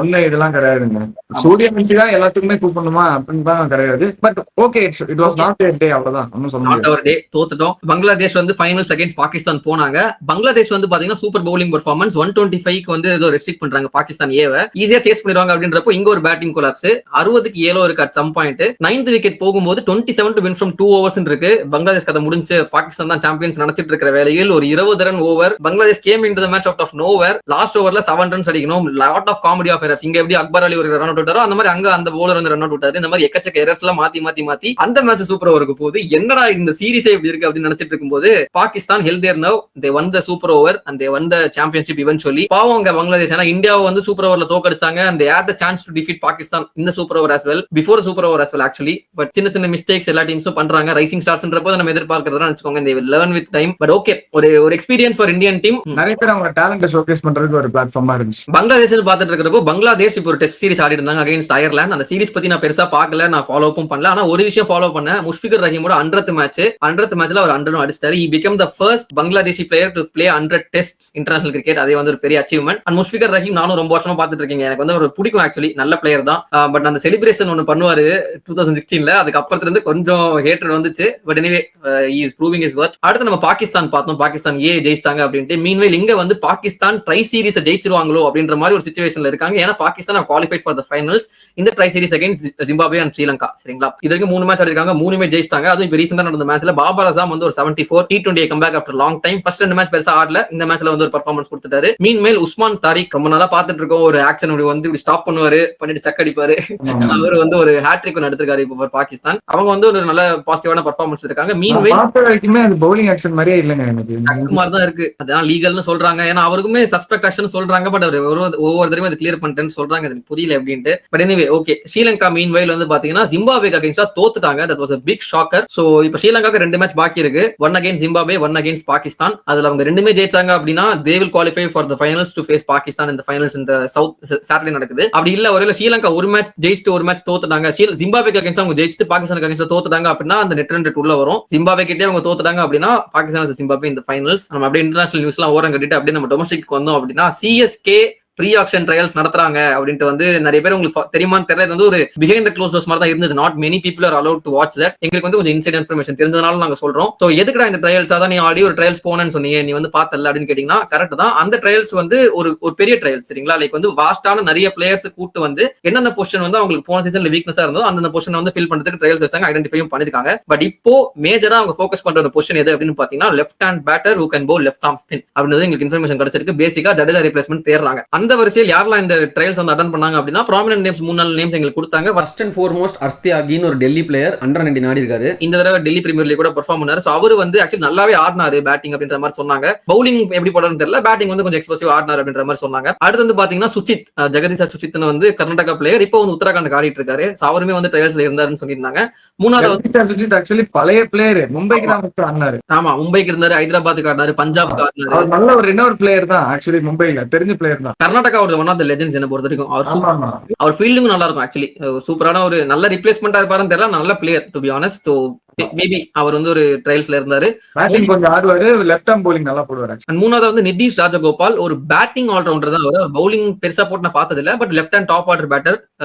ஒண்ணு இதெல்லாம் கிடையாதுங்க. சூரியவன்ஷி தான் எல்லாத்துக்குமே கூப்பிடணுமா அப்படின்னு தான் கிடையாது. But okay it was not a day, அவ்வளவுதான், ஒன்னும் சொல்ல முடியாது. ஒரு டே தோத்துட்டோம். பங்களாதேஷ் வந்து ஃபைனல்ஸ் அகைன்ஸ்ட் பாகிஸ்தான் போனாங்க. பங்களாதேஷ் வந்து பாத்தீங்கன்னா சூப்பர் பவுலிங் பெர்ஃபார்மன்ஸ் 125க்கு வந்து ஏதோ ரெஸ்ட்ரிக்ட் பண்றாங்க பாகிஸ்தான் ஏவை, ஈஸியா சேஸ் பண்ணிடுவாங்க அப்படின்றப்போ இங்க ஒரு பேட்டிங் கொலாப்ஸ் 60க்கு 7 இருக்கு at some point. 9th wicket போகும்போது 27 to win from 2 overs இருக்கு. பங்களாதேஷ் கதை முடிஞ்சு பாகிஸ்தான் தான் சாம்பியன்ஸ் நினைச்சிட்டு இருக்கிற வேளையில் ஒரு 20 run over. Bangladesh came into the match out of nowhere. Last ஓவர்ல 7 ரன்ஸ் அடிக்கணும். Lot of comedy of errors. இங்க எப்படி அக்பர் அலி ஒரு ரன் அவுட் விட்டாரோ அந்த மாதிரி அங்க அந்த பவுலர் வந்து ரன் அவுட் விட்டாரு. இந்த மாதிரி எக்கச்சக்க எரர்ஸ் எல்லாம் மாத்தி அந்த மேட்ச் சூப்பர் ஓவருக்கு போகுது. என்னடா இந்த சீரிஸே இப்படி இருக்கு அப்படின்னு நினைச்சிட்டு இருக்கும்போது Pakistan held their nerve. They won the super over and they won the championship eventually. பாவம் அங்க பங்களாதேஷ் ஏன்னா இந்தியாவை வந்து சூப்பர் ஓவர்ல தோக்கடிச்சாங்க and they had the chance to defeat Pakistan in the super over as well, before the super over as well actually. But சின்ன mistakes எல்லா டீம்ஸும் பண்றாங்க. Rising ஸ்டார்ஸ்ன்றப்போ நம்ம எதிர்பார்க்கறதா நினைச்சுக்கோங்க. they will learn with time. but okay, ஒரு experience for Indian team. நிறைய பேர் அவங்க டேலண்ட showcase பண்றதுக்கு ஒரு பிளாட்ஃபார்மா இருந்துச்சு. பங்களாதேஷ் பாத்துட்டு இருக்கிறப்போ பங்களாதேஷ் இப்போ ஒரு டெஸ்ட் சீரிஸ் ஆடி இருந்தாங்க அகைன்ஸ்ட் அயர்லாந்து. அந்த சீரிஸ் பத்தி நான் பெருசா பார்க்கல, நான் ஃபாலோ அப்பும் பண்ணல. ஆனா ஒரு விஷயம் ஃபாலோ பண்ண, முஷ்பிகர் ரஹீமோட 100th மேட்ச்ல அவர் 100 அடிச்சாரு. he became the first Bangladeshi player to play 100 tests international cricket. அதே வந்து ஒரு பெரிய அச்சீவ்மெண்ட். அண்ட் முஷ்பிகர் ரஹீம் நானும் ரொம்ப வருஷமா பாத்துட்டு இருக்கீங்க. எனக்கு வந்து ஒரு பிடிக்கும் ஆக்சுவலி, நல்ல பிளேயர் தான். பட் அந்த செலிப்ரேஷன் ஒன்னு பண்ணுவாரு 2016ல, அதுக்கு அப்புறத்துல இருந்து கொஞ்சம் ஹேட்டர் வந்துச்சு. But anyway he is proving his worth. அடுத்து நம்ம பாகிஸ்தான் பார்த்தோம். பாகிஸ்தான் ஜெயிச்சிட்டாங்க அப்படின்ட்டு. மீன்வைல் இங்க வந்து பாகிஸ்தான் ட்ரை சீரிஸ் ஜெயிச்சிருவாங்களோ அப்படின்ற மாதிரி ஒரு சிச்சுவேஷன்ல இருக்காங்க. ஏன்னா Pakistan qualified for the finals இந்த tri series against Zimbabwe and Sri. Lanka, இது வரைக்கும் 3 மேட்ச் ஆடிருக்காங்க, 3மே ஜெயிச்சிட்டாங்க. அதுவும் இப்போ ரீசெண்டா நடந்த மேட்ச்ல பாபர் அசாம் வந்து ஒரு 74 T20 comeback after long time. First 2 match பெருசா ஆடல, இந்த மேட்ச்ல வந்து ஒரு பெர்ஃபார்மன்ஸ் கொடுத்துட்டாரு. மீன்மேல் உஸ்மான் தாரிக் ரொம்ப நாளா பாத்துட்டு இருக்கோம். ஒரு ஆக்ஷன் வந்து இப்படி ஸ்டாப் பண்ணுவாரு, பண்ணிட்டு சக் அடிப்பாரு. அவர் வந்து ஒரு ஹேட்ரிக் ஒன்று எடுத்திருக்காரு இப்போ பாகிஸ்தான். அவங்க வந்து ஒரு நல்ல பாசிட்டிவான பெர்ஃபார்மன்ஸ் இருக்காங்க. மீன்வேல் அது பவுலிங் ஆக்ஷன் மாதிரியே இல்லங்க, எனக்கு மாதிரி தான் இருக்கு. அதான் லீகல்னு சொல்றாங்க. ஏன்னா அவருக்குமே சஸ்பெக்ட் ஆக்ஷன் சொல்றாங்க. பட் அவர் ஒவ்வொரு தடவையும் அது கிளியர் பண்ணிட்டேன்னு சொல்றாங்க. எனக்கு புரியல அப்படின்ட்டு. பட் எனிவே ஓகே, ஸ்ரீலங்கா மீன்வைல் வந்து பாத்தீங்கன்னா ஜிம்பாப்வேக்கு அகைன்ஸ்டா தோத்துட்டாங்க. That was a big shocker. So இப்போ ஸ்ரீலங்காக்கு 2 மேட்ச் பாக்கி இருக்கு. 1 against ஜிம்பாப்வே, 1 against பாகிஸ்தான். அதுல அவங்க 2மே ஜெயிச்சாங்க அப்படின்னா they will qualify for the finals to face Pakistan in the finals in the south Saturday நடக்குது. அப்படி இல்ல ஒருவேளை ஸ்ரீலங்கா ஒரு மேட்ச் ஜெயிச்சுட்டு ஒரு மேட்ச் தோத்துட்டாங்க, ஜிம்பாப்வேக்கு அகைன்ஸ்டா அவங்க ஜெயிச்சுட்டு பாகிஸ்தானுக்கு அகைன்ஸ்டா தோத்துட்டாங்க அப்படின்னா அந்த நெட் ரன் ரேட் உள்ள வரும். ஜிம்பாப்வே கிட்டே அவங்க தோத்துட்டாங்க அப்படின்னா பாகிஸ்தான் ஜிம்பாப்வே இந்த ஃபைனல்ஸ். நம்ம அப்படியே இன்டர்நேஷனல் நியூஸ் எல்லாம் ஓரம் கட்டிட்டு அப்படியே நம்ம டொமஸ்டிக் வந்தோம் அப்படின்னா சிஎஸ்கே ப்ரீ ஆக்ஷன் ட்ரையல்ஸ் நடத்துறாங்க அப்படின்ட்டு வந்து நிறைய பேர் உங்களுக்கு தெரியுமான்னு தெரியல. வந்து ஒரு பிஹைண்ட் த க்ளோஸ் டோர்ஸ் மாதிரி தான் இருந்தது. Not many people are allowed to watch that. எங்களுக்கு வந்து கொஞ்சம் இன்சைட் இன்ஃபர்மேஷன் தெரிஞ்சதுனால நாங்க சொல்றோம். சோ எதுக்குடா இந்த ட்ரையல்ஸ்? அதான் நீ ஆடி ஒரு ட்ரையல்ஸ் போனேன்னு சொன்னீங்க, நீ வந்து பார்த்தல அப்படின்னு கேட்டீங்கன்னா கரெக்ட் தான். அந்த ட்ரையல்ஸ் வந்து ஒரு பெரிய ட்ரையல்ஸ் சரிங்களா. லைக் வந்து வாஸ்டான நிறைய பிளேயர்ஸ் கூட்டு வந்து எந்தெந்த பொசிஷன் வந்து அவங்களுக்கு போன சீசன்ல வீக்னஸா இருந்தோ அந்த பொசிஷன் வந்து ஃபில் பண்றதுக்கு ட்ரையல்ஸ் வச்சாங்க, ஐடென்டிஃபையும் பண்ணிருக்காங்க. பட் இப்போ மேஜரா அவங்க ஃபோக்கஸ் பண்ற ஒரு பொசிஷன் எது அப்படின்னு பாத்தீங்கன்னா left hand batter who can bowl left arm spin அப்படின்றது எங்களுக்கு இன்ஃபர்மேஷன் கிடைச்சிருக்கு. பேசிக்கா ஜடேஜா ரிப்ளேஸ்மெண்ட் தேடுறாங்க. அந்த வரிசையில் யாரெல்லாம் இந்த ட்ரையல்ஸ் வந்து அட்டெண்ட் பண்ணாங்க அப்படின்னா ப்ராமினன்ட் நேம்ஸ் 3-4 நேம்ஸ் எங்களுக்கு கொடுத்தாங்க. ஃபர்ஸ்ட் அண்ட் ஃபோர்மோஸ்ட் அர்ஸ்தியாகின்னு ஒரு டெல்லி பிளேயர் அண்டர் 19 ஆடி இருக்காரு. இந்த தடவை டெல்லி பிரீமியர் லீக் கூட பெர்ஃபார்ம் பண்ணாரு. சோ அவர் வந்து ஆக்சுவலி நல்லாவே ஆடினாரு பேட்டிங் அப்படின்ற மாதிரி சொன்னாங்க. பவுலிங் எப்படி போடணும்னு தெரியல, பேட்டிங் வந்து கொஞ்சம் எக்ஸ்ப்ளோசிவ் ஆடினார் அப்படின்ற மாதிரி சொன்னாங்க. அடுத்து வந்து பாத்தீங்கன்னா சுச்சித், ஜெகதீஷா சுச்சித்னு வந்து கர்நாடகா பிளேயர், இப்போ வந்து உத்தரகாண்ட் ஆடிட்டு இருக்காரு. அவருமே வந்து ட்ரையல்ஸ்ல இருந்தாருன்னு சொல்லியிருந்தாங்க. மூணாவது சுச்சித் ஆக்சுவலி பழைய பிளேயர், மும்பைக்கு தான் ஆடினாரு. ஆமா, மும்பைக்கு இருந்தாரு, ஹைதராபாத்துக்கு ஆடினாரு, பஞ்சாப்க்கு ஆடினாரு. நல்ல ஒரு இன்னொரு பிளேயர் தான் ஆக்சுவலி, மும்பைல தெரிஞ்ச பிளேயர் தான். கர்நாடகா ஒரு ஒன் ஆஃப் தி லெஜெண்ட்ஸ் என்ன பொறுத்த வரைக்கும். அவர் ஃபீல்டிங் நல்லா இருக்கும் ஆக்சுவலி. சூப்பரான ஒரு நல்ல ரிப்ளேஸ்மெண்டா இருப்பாருன்னு தெரியல, நல்ல player to be honest. Maybe அவர் வந்து ஒரு ட்ரையல்ஸ்ல இருந்தாரு. பேட்டிங் கொஞ்சம் ஆடுவாரு, லெஃப்ட் ஆர்ம் பவுலிங் நல்லா போடுவாரு. அண்ட் மூணாவது வந்து நிதிஷ் ராஜகோபால், ஒரு பேட்டிங் ஆல்ரவுண்டர் தான். அவர் பவுலிங் பெருசா போட்டு நான் பார்த்தது இல்ல, but left hand top order batter.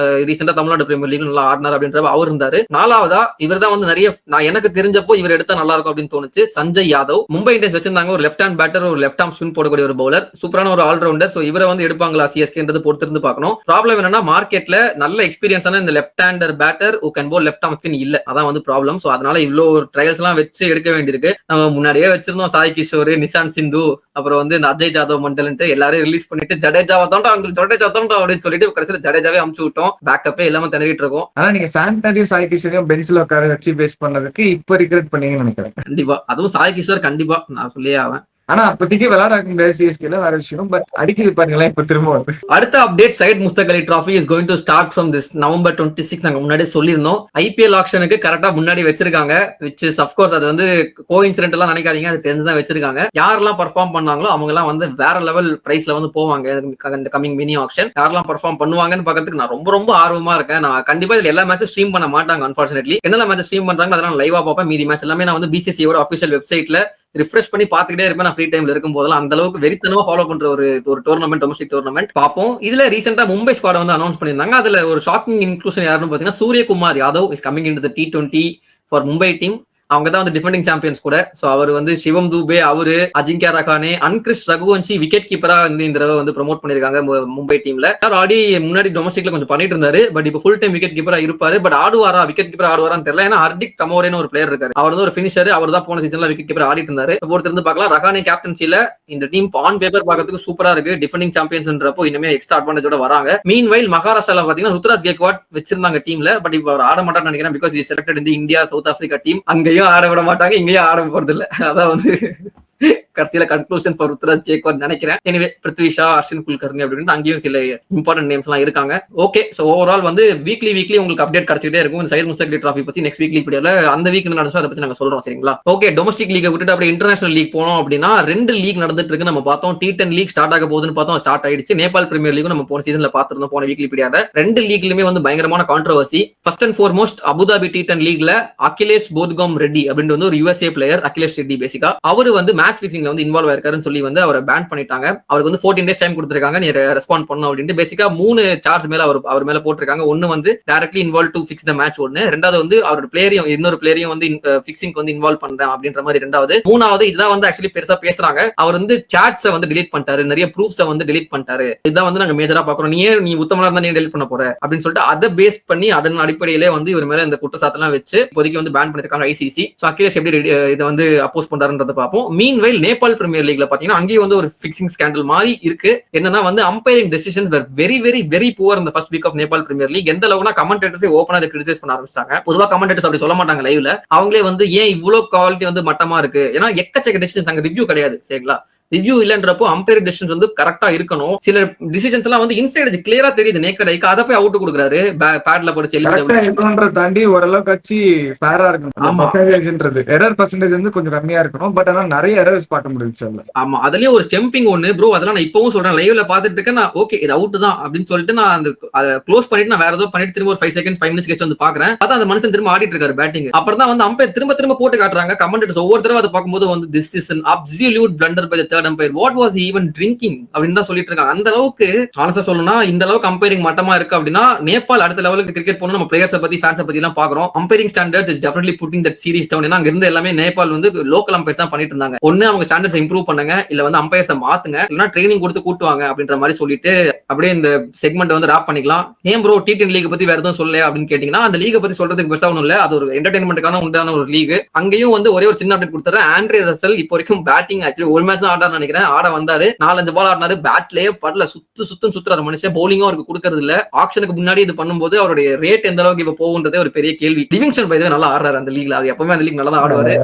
ரீசெண்டா தமிழ்நாடு பிரீமியர் லீக் நல்லா ஆடினார் அப்படின்ற அவர் இருந்தாரு. நாலாவதா இவர் தான் வந்து நிறைய நான் எனக்கு தெரிஞ்சப்போ இவர் எடுத்தா நல்லா இருக்கும் அப்படின்னு தோணுச்சு, சஞ்சய் யாதவ். மும்பை இந்தியன்ஸ் வச்சிருந்தாங்க ஒரு லெஃப்ட் ஹேண்ட் பேட்டர், ஒரு லெஃப்ட் ஆர்ம் ஸ்பின் போடக்கூடிய ஒரு பவுலர், சூப்பரான ஒரு ஆல்ரவுண்டர். சோ இவரை வந்து எடுப்பாங்களா சிஎஸ்கேன்றது பொறுத்திருந்து பார்க்கணும். ப்ராப்ளம் என்னன்னா மார்க்கெட்ல நல்ல எக்ஸ்பீரியன்ஸான இந்த left hander batter who can bowl left arm spin இல்ல, அதான் வந்து ப்ராப்ளம். சோ அதனால இவ்வளோ ட்ரையல்ஸ் எல்லாம் வச்சு எடுக்க வேண்டியிருக்கு. நம்ம முன்னாடியே வச்சிருந்தோம் சாய் கிஷோர், நிஷாந்த் சிந்து, அப்புறம் வந்து இந்த அஜய் ஜாதவ் மண்டல் எல்லாரும் ரிலீஸ் பண்ணிட்டு ஜடேஜாவை தான் அவங்களுக்கு ஜடேஜா தான் அப்படின்னு சொல்லிட்டு கடைசியில் ஜடேஜாவே அமுச்சு விட்டோம். பேக்கப்பே இல்லாம திணறிட்டு இருக்கோம். ஆனா நீங்க சாண்டரியும் சாய் கிஷோரையும் பெஞ்ச்ல உட்கார வச்சு பேஸ் பண்ணதுக்கு இப்ப ரிக்ரெட் பண்ணீங்கன்னு நினைக்கிறேன். கண்டிப்பா, அதுவும் சாய் கிஷோர் கண்டிப்பா நான் சொல்லியே ஆவேன். ஆனா அப்போதைக்கு விளையாட முடியாது சிஎஸ்கேல, வேற விஷயம். பட் அடிக்கடி பாருங்களேன் இப்ப திரும்ப வந்து அடுத்த update, Syed Mushtaq Ali trophy is going to start from this November 26. நாங்க முன்னாடியே சொல்லியிருந்தோம். ஐபிஎல் ஆக்ஷனுக்கு கரெக்டா முன்னாடி வச்சிருக்காங்க, which is of course அது வந்து கோஇன்சிடென்ட் எல்லாம் நினைக்காதீங்க, அது தெரிஞ்சுதான் வச்சிருக்காங்க. யாரெல்லாம் பர்ஃபார்ம் பண்ணாங்களோ அவங்க எல்லாம் வந்து வேற லெவல் பிரைஸ்ல வந்து போவாங்க இந்த கமிங் மினி ஆக்ஷன். யாரெல்லாம் பர்ஃபார்ம் பண்ணுவாங்கன்னு பாக்கிறதுக்கு நான் ரொம்ப ரொம்ப ஆர்வமா இருக்கேன். நான் கண்டிப்பா இதுல எல்லா மேட்சும் ஸ்ட்ரீம் பண்ண மாட்டாங்க அன்பார்ச்சுனேட்லி. என்னெல்லாம் மேட்ச் ஸ்ட்ரீம் பண்றாங்க அதெல்லாம் லைவா பார்ப்பேன். மீதி மேட்ச் எல்லாமே நான் வந்து பிசிசியோட அஃபிஷியல் வெப்சைட்ல ரிஃப்ரெஷ் பண்ணி பாத்துக்கிட்டே இருப்பேன். நான் ஃப்ரீ டைம்ல இருக்கும் போதெல்லாம் அந்த அளவுக்கு வெறித்தனமா ஃபாலோ பண்ற ஒரு டோர்னமெண்ட், டொமஸ்டிக் டோர்னமெண்ட் பார்ப்போம். இதுல ரீசெண்டா மும்பை ஸ்குவாட் வந்து அனௌன்ஸ் பண்ணியிருந்தாங்க. அதுல ஒரு ஷாக்கிங் இன்க்ளூஷன் யாருன்னு பாத்தீங்கன்னா Suryakumar Yadav is coming in to the T20 for Mumbai team. அவங்க தான் வந்து டிஃபெண்டிங் சாம்பியன்ஸ் கூட. சோ அவர் வந்து சிவம் தூபே, அவரு அஜிங்கியா ரகானே, அன்கிறிஸ் ரகுவன்சி விக்கெட் கீப்பரா வந்து இந்த தடவை வந்து ப்ரோமோட் பண்ணிருக்காங்க மும்பை டீம்ல. ஆல்ரெடி முன்னாடி டொமஸ்டிக்ல கொஞ்சம் பண்ணிட்டு இருந்தாரு, பட் இப்போ ஃபுல் டைம் விக்கெட் கீப்பரா இருப்பாரு. பட் ஆடுவாரா, விக்கெட் கீப்பர் ஆடுவாரான்னு தெரியல. ஏன்னா ஹர்திக் தமோரேன்னு ஒரு பிளேயர் இருக்காரு, அவர் வந்து ஒரு பினிஷர், அவர் தான் போன சீசன்ல விக்கெட் கீப்பர் ஆடிட்டு இருந்தாரு. பொறுத்து இருந்து பார்க்கலாம். ரகானே கேப்டன்சில இந்த டீம் ஆன் பேப்பர் பார்க்கிறதுக்கு சூப்பரா இருக்கு. டிஃபெண்டிங் சாம்பியன்ஸ்ன்றப்போ இனிமே எக்ஸ்ட்ரா அட்வான்டேஜோட வராங்க. மீன்வைல் மகாராஷ்டிரால பாத்தீங்கன்னா ருத்ராஜ் கேக்வாட் வச்சிருந்தாங்க டீம்ல, பட் இப்போ அவர் ஆட மாட்டான்னு நினைக்கிறேன். பிகாஸ் இஸ் செலக்டட் இந்த இந்தியா சவுத் ஆப்பிரிக்கா டீம். அங்கேயும் ஆட விட மாட்டாங்க, இங்கேயும் ஆட போறது இல்ல. அதான் வந்து கடைசியில கன்க்ளூஷன் ஃபார் ருத்ராஜ் கேக்வாட் நினைக்கிறேன். எனிவே பிருத்வி ஷா, அர்ஷின் குல்கர்னி அப்படின்னு அங்கேயும் சில இம்பார்ட்டன்ட் நேம்ஸ் எல்லாம் இருக்காங்க. ஓகே, சோ ஓவரால் வந்து வீக்லி உங்களுக்கு அப்டேட் கிடைச்சிட்டே இருக்கும். இந்த சையத் முஸ்தாக் அலி டிராஃபி பத்தி நெக்ஸ்ட் வீக்லி வீடியோல அந்த வீக் நடந்துச்சோ அதை பத்தி நாங்க சொல்றோம், சரிங்களா? ஓகே, டொமஸ்டிக் லீக் விட்டுட்டு அப்படியே இன்டர்நேஷனல் லீக் போனோம் அப்படின்னா 2 லீக் நடந்துட்டு இருக்கு. நம்ம பார்த்தோம் T10 லீக் ஸ்டார்ட் ஆக போகுதுன்னு பார்த்தோம், ஸ்டார்ட் ஆயிடுச்சு. நேபாள் பிரீமியர் லீக் நம்ம போன சீசன்ல பார்த்திருந்தோம், போன வீக்லி வீடியோல. 2 லீக்லயுமே வந்து பயங்கரமான controversy. First and foremost Abu Dhabi T10 லீக்ல அகிலேஷ் போத்காம் ரெட்டி அப்படின்னு வந்து ஒரு USA பிளேயர், அகிலேஷ் ரெட்டி பேசிக்கா அவரு வந்து மேட்ச் ஃபிக்சிங்ல வந்து இன்வால்வ் ஆயிருக்காருன்னு சொல்லி வந்து அவரை பேன் பண்ணிட்டாங்க. அவருக்கு வந்து 14 டேஸ் டைம் கொடுத்திருக்காங்க, நீ ரெஸ்பாண்ட் பண்ணணும் அப்படின்ட்டு. பேசிக்கா 3 சார்ஜ் மேல அவர் மேல போட்டிருக்காங்க. ஒன்னு வந்து directly involve to fix the match, ஒன்னு. ரெண்டாவது வந்து அவர் பிளேயரையும் இன்னொரு பிளேயரையும் வந்து ஃபிக்சிங்க்கு வந்து இன்வால்வ் பண்றேன் அப்படின்ற மாதிரி ரெண்டாவது. மூணாவது இதுதான் வந்து ஆக்சுவலி பெருசா பேசுறாங்க, அவர் வந்து சாட்ஸை வந்து டிலீட் பண்ணிட்டாரு, நிறைய ப்ரூஃப்ஸை வந்து டிலீட் பண்ணிட்டாரு. இதுதான் வந்து நாங்க மேஜரா பாக்குறோம். நீ உத்தமனா இருந்தா நீ டெலிட் பண்ண போற அப்படின்னு சொல்லிட்டு அதை பேஸ் பண்ணி அதன் அடிப்படையிலே வந்து இவர் மேல இந்த குற்றச்சாட்டெல்லாம் வச்சு இப்போதைக்கு வந்து பேன் பண்ணிருக்காங்க ICC. சோ அகிலேஷ் எப்படி இதை வந்து அப்போஸ் பண்றாருன்றத பார்ப்போம். மீன்வைல் நேபாள் பிரீமியர் லீக்ல பாத்தீங்கன்னா அங்கேயும் வந்து ஒரு ஃபிக்சிங் ஸ்கேண்டல் மாதிரி இருக்கு. என்னன்னா வந்து umpiring decisions were very poor இந்த first week of Nepal premier league. எந்த அளவுக்குனா கமெண்டேட்டர்ஸே ஓபனா இதை கிரிட்டிசைஸ் பண்ண ஆரம்பிச்சாங்க. பொதுவா கமெண்டேட்டர்ஸ் அப்படி சொல்ல மாட்டாங்க லைவ்ல, அவங்களே வந்து ஏன் இவ்வளவு குவாலிட்டி வந்து மட்டமா இருக்கு, ஏன்னா எக்கச்சக்க டெசிஷன்ஸ் அங்க ரிவ்யூ கிடையாது, சரிங்களா? ரிவ்யூ இல்லன்றப்போ அம்பையர் டிசிஷன்ஸ் வந்து கரெக்டா இருக்கணும். சில டிசிஷன்ஸ் எல்லாம் வந்து இன்சைட் கிளியரா தெரியுது நேக்கட் ஐக்கு, அதை போய் அவுட் கொடுக்குறாரு பேட்ல படிச்சு தாண்டி ஓரளவுக்கு கட்சி ஃபேரா இருக்கணும். பர்சன்டேஜ்ன்றது எரர் பர்சன்டேஜ் வந்து கொஞ்சம் கம்மியா இருக்கணும், பட் ஆனா நிறைய எரர்ஸ் பார்க்க முடியுது. ஆமா, அதுலயே ஒரு ஸ்டெம்பிங் ஒன்னு ப்ரோ, அதெல்லாம் நான் இப்பவும் சொல்றேன், லைவ்ல பாத்துட்டு இருக்கேன் நான். ஓகே, இது அவுட் தான் அப்படின்னு சொல்லிட்டு நான் அந்த க்ளோஸ் பண்ணிட்டு நான் வேற ஏதோ பண்ணிட்டு திரும்ப ஒரு 5 செகண்ட் 5 மினிட்ஸ் கழிச்சு வந்து பாக்குறேன். அதான் அந்த மனுஷன் திரும்ப ஆடிட்டு இருக்காரு பேட்டிங். அப்புறம் தான் வந்து அம்பையர் திரும்ப போட்டு காட்டுறாங்க கமெண்டேட்டர்ஸ். ஒவ்வொரு தடவை அதை பார்க்கும்போது வந்து this is an absolute blunder by the third umpire. What was even drinking அப்படின்னு தான் சொல்லிட்டு இருக்காங்க. அந்த அளவுக்கு ஆனஸ்டா சொல்லணும்னா இந்த அளவுக்கு அம்பைரிங் மட்டமா இருக்கு அப்படின்னா நேபாள் அடுத்த லெவலுக்கு கிரிக்கெட் போகணும். நம்ம பிளேயர்ஸை பத்தி ஃபேன்ஸை பத்தி எல்லாம் பாக்குறோம். Umpiring standards is definitely putting that series down. ஏன்னா அங்க இருந்து எல்லாமே நேபாள் வந்து லோக்கல் அம்பையர்ஸ் தான் பண்ணிட்டு இருந்தாங்க. ஒன்னு அவங்க ஸ்டாண்டர்ட்ஸ் இம்ப்ரூவ் பண்ணுங்க, இல்ல வந்து அம்பையர்ஸை மாத்துங்க, இல்லைன்னா ட்ரைனிங் கொடுத்து கூட்டுவாங்க அப்படின்ற மாதிரி சொல்லிட்டு அப்படியே இந்த செக்மெண்ட் வந்து ராப் பண்ணிக்கலாம். ஏன் ப்ரோ T10 லீக் பத்தி வேற எதுவும் சொல்லல அப்படின்னு கேட்டீங்கன்னா, அந்த லீக் பத்தி சொல்றதுக்கு பெருசா ஒன்றும் இல்ல, அது ஒரு என்டர்டைன்மெண்ட்டுக்கான உண்டான ஒரு லீக். அங்கேயும் வந்து ஒரே ஒரு சின்ன அப்டேட் கொடுத்துறேன். ஆண்ட்ரே ரசல் இப்போ வரைக்கும் பேட்டிங் ஆக்சுவலி ஒரு மேட்ச் தான் ஆடான்னு நினைக்கிறேன், ஆட வந்தாரு, 4-5 பால் ஆடினாரு, பேட்லயே படல சுத்துறாரு மனுஷன். பவுலிங்கும் அவருக்கு கொடுக்கறது இல்ல. ஆக்ஷனுக்கு முன்னாடி இது பண்ணும்போது அவருடைய ரேட் எந்த அளவுக்கு இப்ப போகுன்றதே ஒரு பெரிய கேள்வி. லிவிங்ஸ்டன் பை நல்லா ஆடுறாரு அந்த லீக்ல, அது எப்பவுமே அந்த லீக் நல்லா தான் ஆடுவாரு.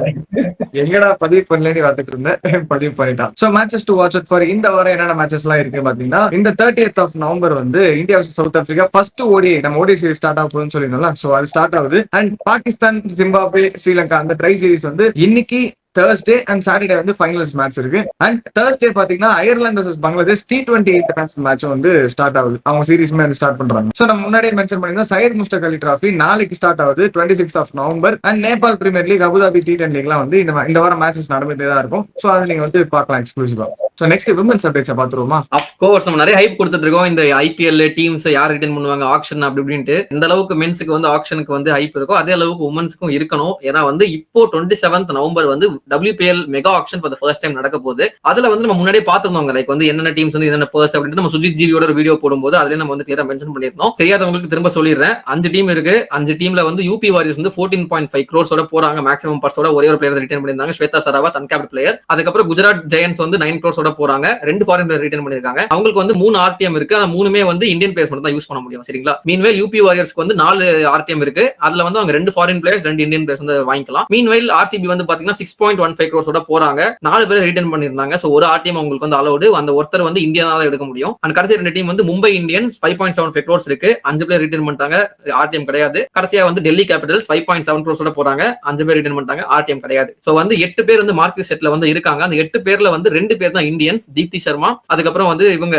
எங்கடா பதிவு பண்ணலன்னு பார்த்துட்டு இருந்தேன், பதிவு பண்ணிட்டான். So matches to watch out for இந்த வாரம் என்னென்ன மேட்சஸ் எல்லாம் இருக்கு பாத்தீங்கன்னா, இந்த 30th of November வந்து India south Africa first ODI நம்ம ODI சீரிஸ் ஸ்டார்ட் ஆக போகுதுன்னு சொல்லியிருந்தோம்ல, சோ அது ஸ்டார்ட் ஆகுது. அண்ட் பாகிஸ்தான், ஜிம்பாப்வே, ஸ்ரீலங்கா அந்த ட்ரை சீரிஸ் வந்து இன்னைக்கு Thursday and Saturday வந்து ஃபைனல்ஸ் மேட்ச் இருக்கு. அண்ட் Thursday பாத்தீங்கன்னா Ireland vs Bangladesh T20 international match வந்து ஸ்டார்ட் ஆகுது. அவங்க சீரிஸ்மே வந்து ஸ்டார்ட் பண்றாங்க. சோ நம்ம முன்னாடியே மென்ஷன் பண்ணிருந்தோம் சையத் முஸ்தாக் அலி டிராஃபி நாளைக்கு ஸ்டார்ட் ஆகுது 26th of November. And Nepal premier league, Abu Dhabi T10 லீக்லாம் வந்து இந்த வாரம் மேட்சஸ் நடந்துட்டே தான் இருக்கும். சோ அதை நீங்க வந்து பார்க்கலாம் எக்ஸ்க்ளூசிவா. சோ நெக்ஸ்ட் விமென்ஸ் அப்டேட்ஸ் பாத்துருவோமா? ஆஃப் கோர்ஸ் நம்ம நிறைய ஹைப் கொடுத்துட்டு இருக்கோம். இந்த IPL டீம்ஸ் யார் ரிட்டர்ன் பண்ணுவாங்க, ஆக்ஷன் அப்படி இப்படின்ட்டு. இந்த அளவுக்கு மென்ஸுக்கு வந்து ஆக்ஷனுக்கு வந்து ஹைப் இருக்கும், அதே அளவுக்கு உமன்ஸ்க்கும் இருக்கணும். ஏன்னா வந்து இப்போ 27th November வந்து WPL mega action for the first time நடக்க போகுது. அதுல வந்து நம்ம முன்னாடியே பார்த்திருந்தோம், லைக் வந்து என்னென்ன டீம்ஸ் வந்து என்னென்ன பர்ஸ் அப்படின்ட்டு நம்ம சுஜித் ஜிவியோட ஒரு வீடியோ போடும்போது அதுல நம்ம வந்து கிளியரா மென்ஷன் பண்ணிருந்தோம். தெரியாதவங்களுக்கு திரும்ப சொல்லிடுறேன். 5 டீம் இருக்கு. 5 டீம்ல வந்து UP வாரியர்ஸ் வந்து 14.5 crores போறாங்க மேக்ஸிமம் பர்ஸோட. ஒரே ஒரு பிளேயர் ரிட்டர்ன் பண்ணிருந்தாங்க, ஸ்வேதா சராவத் அன்கேப்ட் பிளேயர். அதுக்கப்புறம் குஜராத் ஜெயன்ஸ் வந்து 9 crores போறாங்க. 2 ஃபாரின் பிளேயர் ரிட்டர்ன் பண்ணிருக்காங்க. அவங்களுக்கு வந்து 3 RTM இருக்கு. அந்த 3மே வந்து இந்தியன் பிளேயர்ஸ் மட்டும் தான் யூஸ் பண்ண முடியும், சரிங்களா? மீன்வைல் UP வாரியர்ஸ்க்கு வந்து 4 RTM இருக்கு. அதுல வந்து அவங்க 2 ஃபாரின் பிளேயர்ஸ் 2 இந்தியன் பிளேயர்ஸ் வந்து வாங்கிக்கலாம். மீன்வைல் RCB வந்து பாத்தீங்கன்னா 6.15 crores போறாங்க. 4 பேர் ரிட்டர்ன் பண்ணிருந்தாங்க. சோ ஒரு RTM அவங்களுக்கு வந்து அலௌடு. அந்த ஒருத்தர் வந்து இந்தியா தான் எடுக்க முடியும். அண்ட் கடைசி 2 டீம் வந்து மும்பை இந்தியன்ஸ் 5.75 crores இருக்கு. 5 பேர் ரிட்டர்ன் பண்ணிட்டாங்க, RTM கிடையாது. கடைசியா வந்து டெல்லி கேபிட்டல்ஸ் 5.7 crores போறாங்க. 5 பேர் ரிட்டர்ன் பண்ணிட்டாங்க, RTM கிடையாது. சோ வந்து 8 பேர் வந்து மார்க்கெட் செட்ல வந்து இருக்காங்க. அந்த 8 பேர்ல வந்து 2 பேர் தான் இந்தியன்ஸ், தீப்தி சர்மா, அதுக்கப்புறம் வந்து இவங்க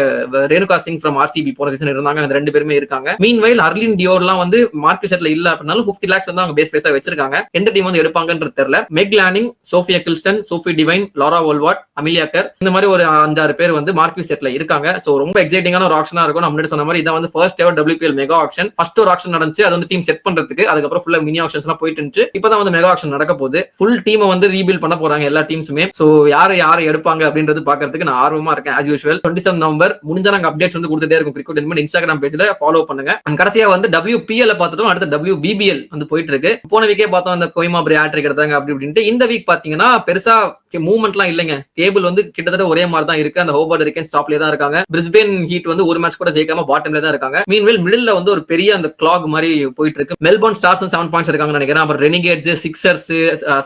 ரேணுகா சிங் ஃப்ரம் ஆர்சிபி போன சீசன் இருந்தாங்க. அந்த 2 பேருமே இருக்காங்க. மீன்வைல் அர்லின் டியோர்லாம் வந்து மார்க்கெட் செட்ல இல்ல அப்படினாலும் 50 lakhs வந்து அவங்க பேஸ் பிரைஸா வச்சிருக்காங்க. எந்த டீம் வந்து எடுப்பாங்கன்றது தெரியல. மெக் லானிங், சோஃபியா கில்ஸ்டன், Sophie Devine, Laura Wolvaardt, Amelia Kerr, இந்த மாதிரி ஒரு 5-6 பேர் வந்து மார்க்கெட் செட்ல இருக்காங்க. சோ ரொம்ப எக்ஸைட்டிங்கான ஒரு ஆப்ஷனா இருக்கும். நான் முன்னாடி சொன்ன மாதிரி இதான் வந்து first ever WPL mega option. First ஒரு ஆப்ஷன் நடந்துச்சு, அது வந்து டீம் செட் பண்றதுக்கு. அதுக்கப்புறம் ஃபுல்லா மினி ஆப்ஷன்ஸ் எல்லாம் போயிட்டு இருந்துச்சு. இப்பதான் வந்து மெகா ஆப்ஷன் நடக்க போகுது. ஃபுல் டீமை வந்து ரீபில்ட் பண்ண போறாங்க எல்லா டீம்ஸுமே. சோ யாரை எடுப்பாங்க அப்படின்றது பாக்குறதுக்கு நான் ஆர்வமா இருக்கேன். as usual 27 நவம்பர் முடிஞ்சா நாங்க அப்டேட்ஸ் வந்து கொடுத்துட்டே இருக்கும். கிரிக்கெட் இன்ஃபோ இன்ஸ்டாகிராம் பேஜ்ல ஃபாலோ பண்ணுங்க. அண்ட் கடைசியா வந்து WPL பார்த்துட்டோம். அடுத்து WBBL வந்து போயிட்டு இருக்கு. போன வீக்கே பார்த்தோம் அந்த கோயிமா பிரி ஹேட்ரிக் எடுத்தாங்க அப்படி இப்படின்ட்டு. இந்த வீக் பாத்தீங்கன்னா பெருசா மூவ்மெண்ட்லாம் இல்லைங்க. டேபிள் வந்து கிட்டத்தட்ட ஒரே மாதிரி தான் இருக்கு. அந்த ஹோபர்ட் ஹரிகேன்ஸ் டாப்லயே தான் இருக்காங்க. பிரிஸ்பேன் ஹீட் வந்து ஒரு மேட்ச் கூட ஜெயிக்காம பாட்டம்ல தான் இருக்காங்க. மீன்வேல் மிடில்ல வந்து ஒரு பெரிய அந்த கிளாக் மாதிரி போயிட்டு இருக்கு. மெல்போர்ன் ஸ்டார்ஸ் 7 பாயிண்ட்ஸ் இருக்காங்கன்னு நினைக்கிறேன். அப்புறம் ரெனிகேட்ஸ், சிக்ஸர்ஸ்,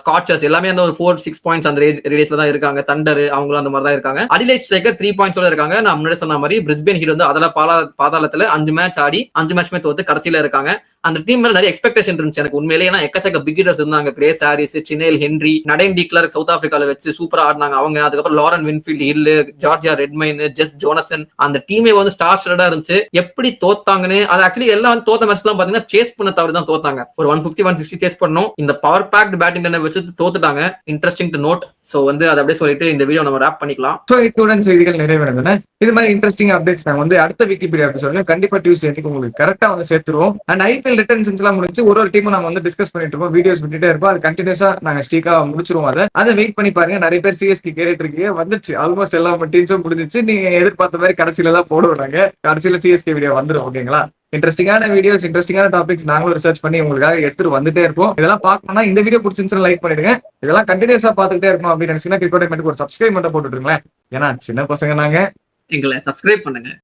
ஸ்காட்சர்ஸ் எல்லாமே அந்த ஒரு 4-6 பாயிண்ட்ஸ் அந்த ரேடியஸ்ல தான் இருக்காங்க. தண்டர் அவங்களும் அந்த மாதிரி தான் இருக்காங்க. அடிலைட் ஸ்ட்ரைக்கர் 3 பாயிண்ட்ஸோட இருக்காங்க. நான் முன்னாடி சொன்ன மாதிரி பிரிஸ்பேன் ஹீட் வந்து அதெல்லாம் பாதாளத்துல 5 மேட்ச் ஆடி 5 மேட்ச்மே தோத்து கடைசியில இருக்காங்க. அந்த டீம் மேல நிறைய எக்ஸ்பெக்டேஷன் இருந்துச்சு எனக்கு உண்மையிலேயே. ஏன்னா எக்கச்சக்க பிக் ஹிட்டர்ஸ் இருந்தாங்க. Grace Harris, Chinelle Henry, Nadine de Klerk சவுத் ஆப்பிரிக்கால வச்சு சூப்பரா ஆடினாங்க அவங்க. அதுக்கப்புறம் Lauren Winfield Hill, Georgia Redmayne, Jess Jonassen, அந்த டீமே வந்து ஸ்டார் ஸ்டடா இருந்துச்சு. எப்படி தோத்தாங்கன்னு அது ஆக்சுவலி எல்லாம் வந்து தோத்த மேட்ச் எல்லாம் பாத்தீங்கன்னா சேஸ் பண்ண தவிர தான் தோத்தாங்க. ஒரு 150-160 சேஸ் பண்ணோம். இந்த பவர் பேக்ட் பேட்டிங் வச்சு தோத்துட்டாங்க. Interesting to note. சோ வந்து அதை அப்படியே சொல்லிட்டு இந்த வீடியோ நம்ம ரேப் பண்ணிக்கலாம். சோ இத்துடன் செய்திகள் நிறைவடைந்தன. இது மாதிரி இன்ட்ரெஸ்டிங் அப்டேட்ஸ் நாங்க வந்து அடுத்த விக்கிபீடியா எபிசோட்ல கண்டிப்பா டியூஸ்டே உங்களுக்கு கரெக்டா வந்து சேர்த்துருவோம். அண்ட் IPL ரிட்டர்ன்ஸ் எல்லாம் முடிச்சு ஒரு டீமும் நாங்க வந்து டிஸ்கஸ் பண்ணிட்டு இருக்கோம். வீடியோஸ் விட்டுட்டே இருப்போம். அது கண்டினியூஸா நாங்க ஸ்டீக்கா முடிச்சிருவோம். அதை வெயிட் பண்ணி பாருங்க. நிறைய பேர் சிஎஸ்கே கேட்டுட்டு இருக்கீங்க. வந்துச்சு ஆல்மோஸ்ட் எல்லா டீம்ஸும் முடிஞ்சிச்சு. நீங்க எதிர்பார்த்த மாதிரி கடைசியில தான் போடுவோம். நாங்க கடைசியில சிஎஸ்கே வீடியோ வந்துடும். ஓகேங்களா? இன்ட்ரெஸ்டிங்கான வீடியோஸ், இன்ட்ரெஸ்டிங்கான டாபிக்ஸ் நாங்களும் ரிசர்ச் பண்ணி உங்களுக்காக எடுத்துட்டு வந்துட்டே இருப்போம். இதெல்லாம் பார்க்கணும்னா இந்த வீடியோ பிடிச்சிருந்துச்சுன்னா லைக் பண்ணிடுங்க. இதெல்லாம் கண்டினியூஸா பார்த்துட்டே இருக்கணும் அப்படின்னு நினைச்சீங்கன்னா கிரிக்கெட் ஒரு சப்ஸ்கிரைப் மட்டும் போட்டுருங்களேன். ஏன்னா சின்ன பசங்க நாங்க. எங்களை சப்ஸ்கிரைப் பண்ணுங்க.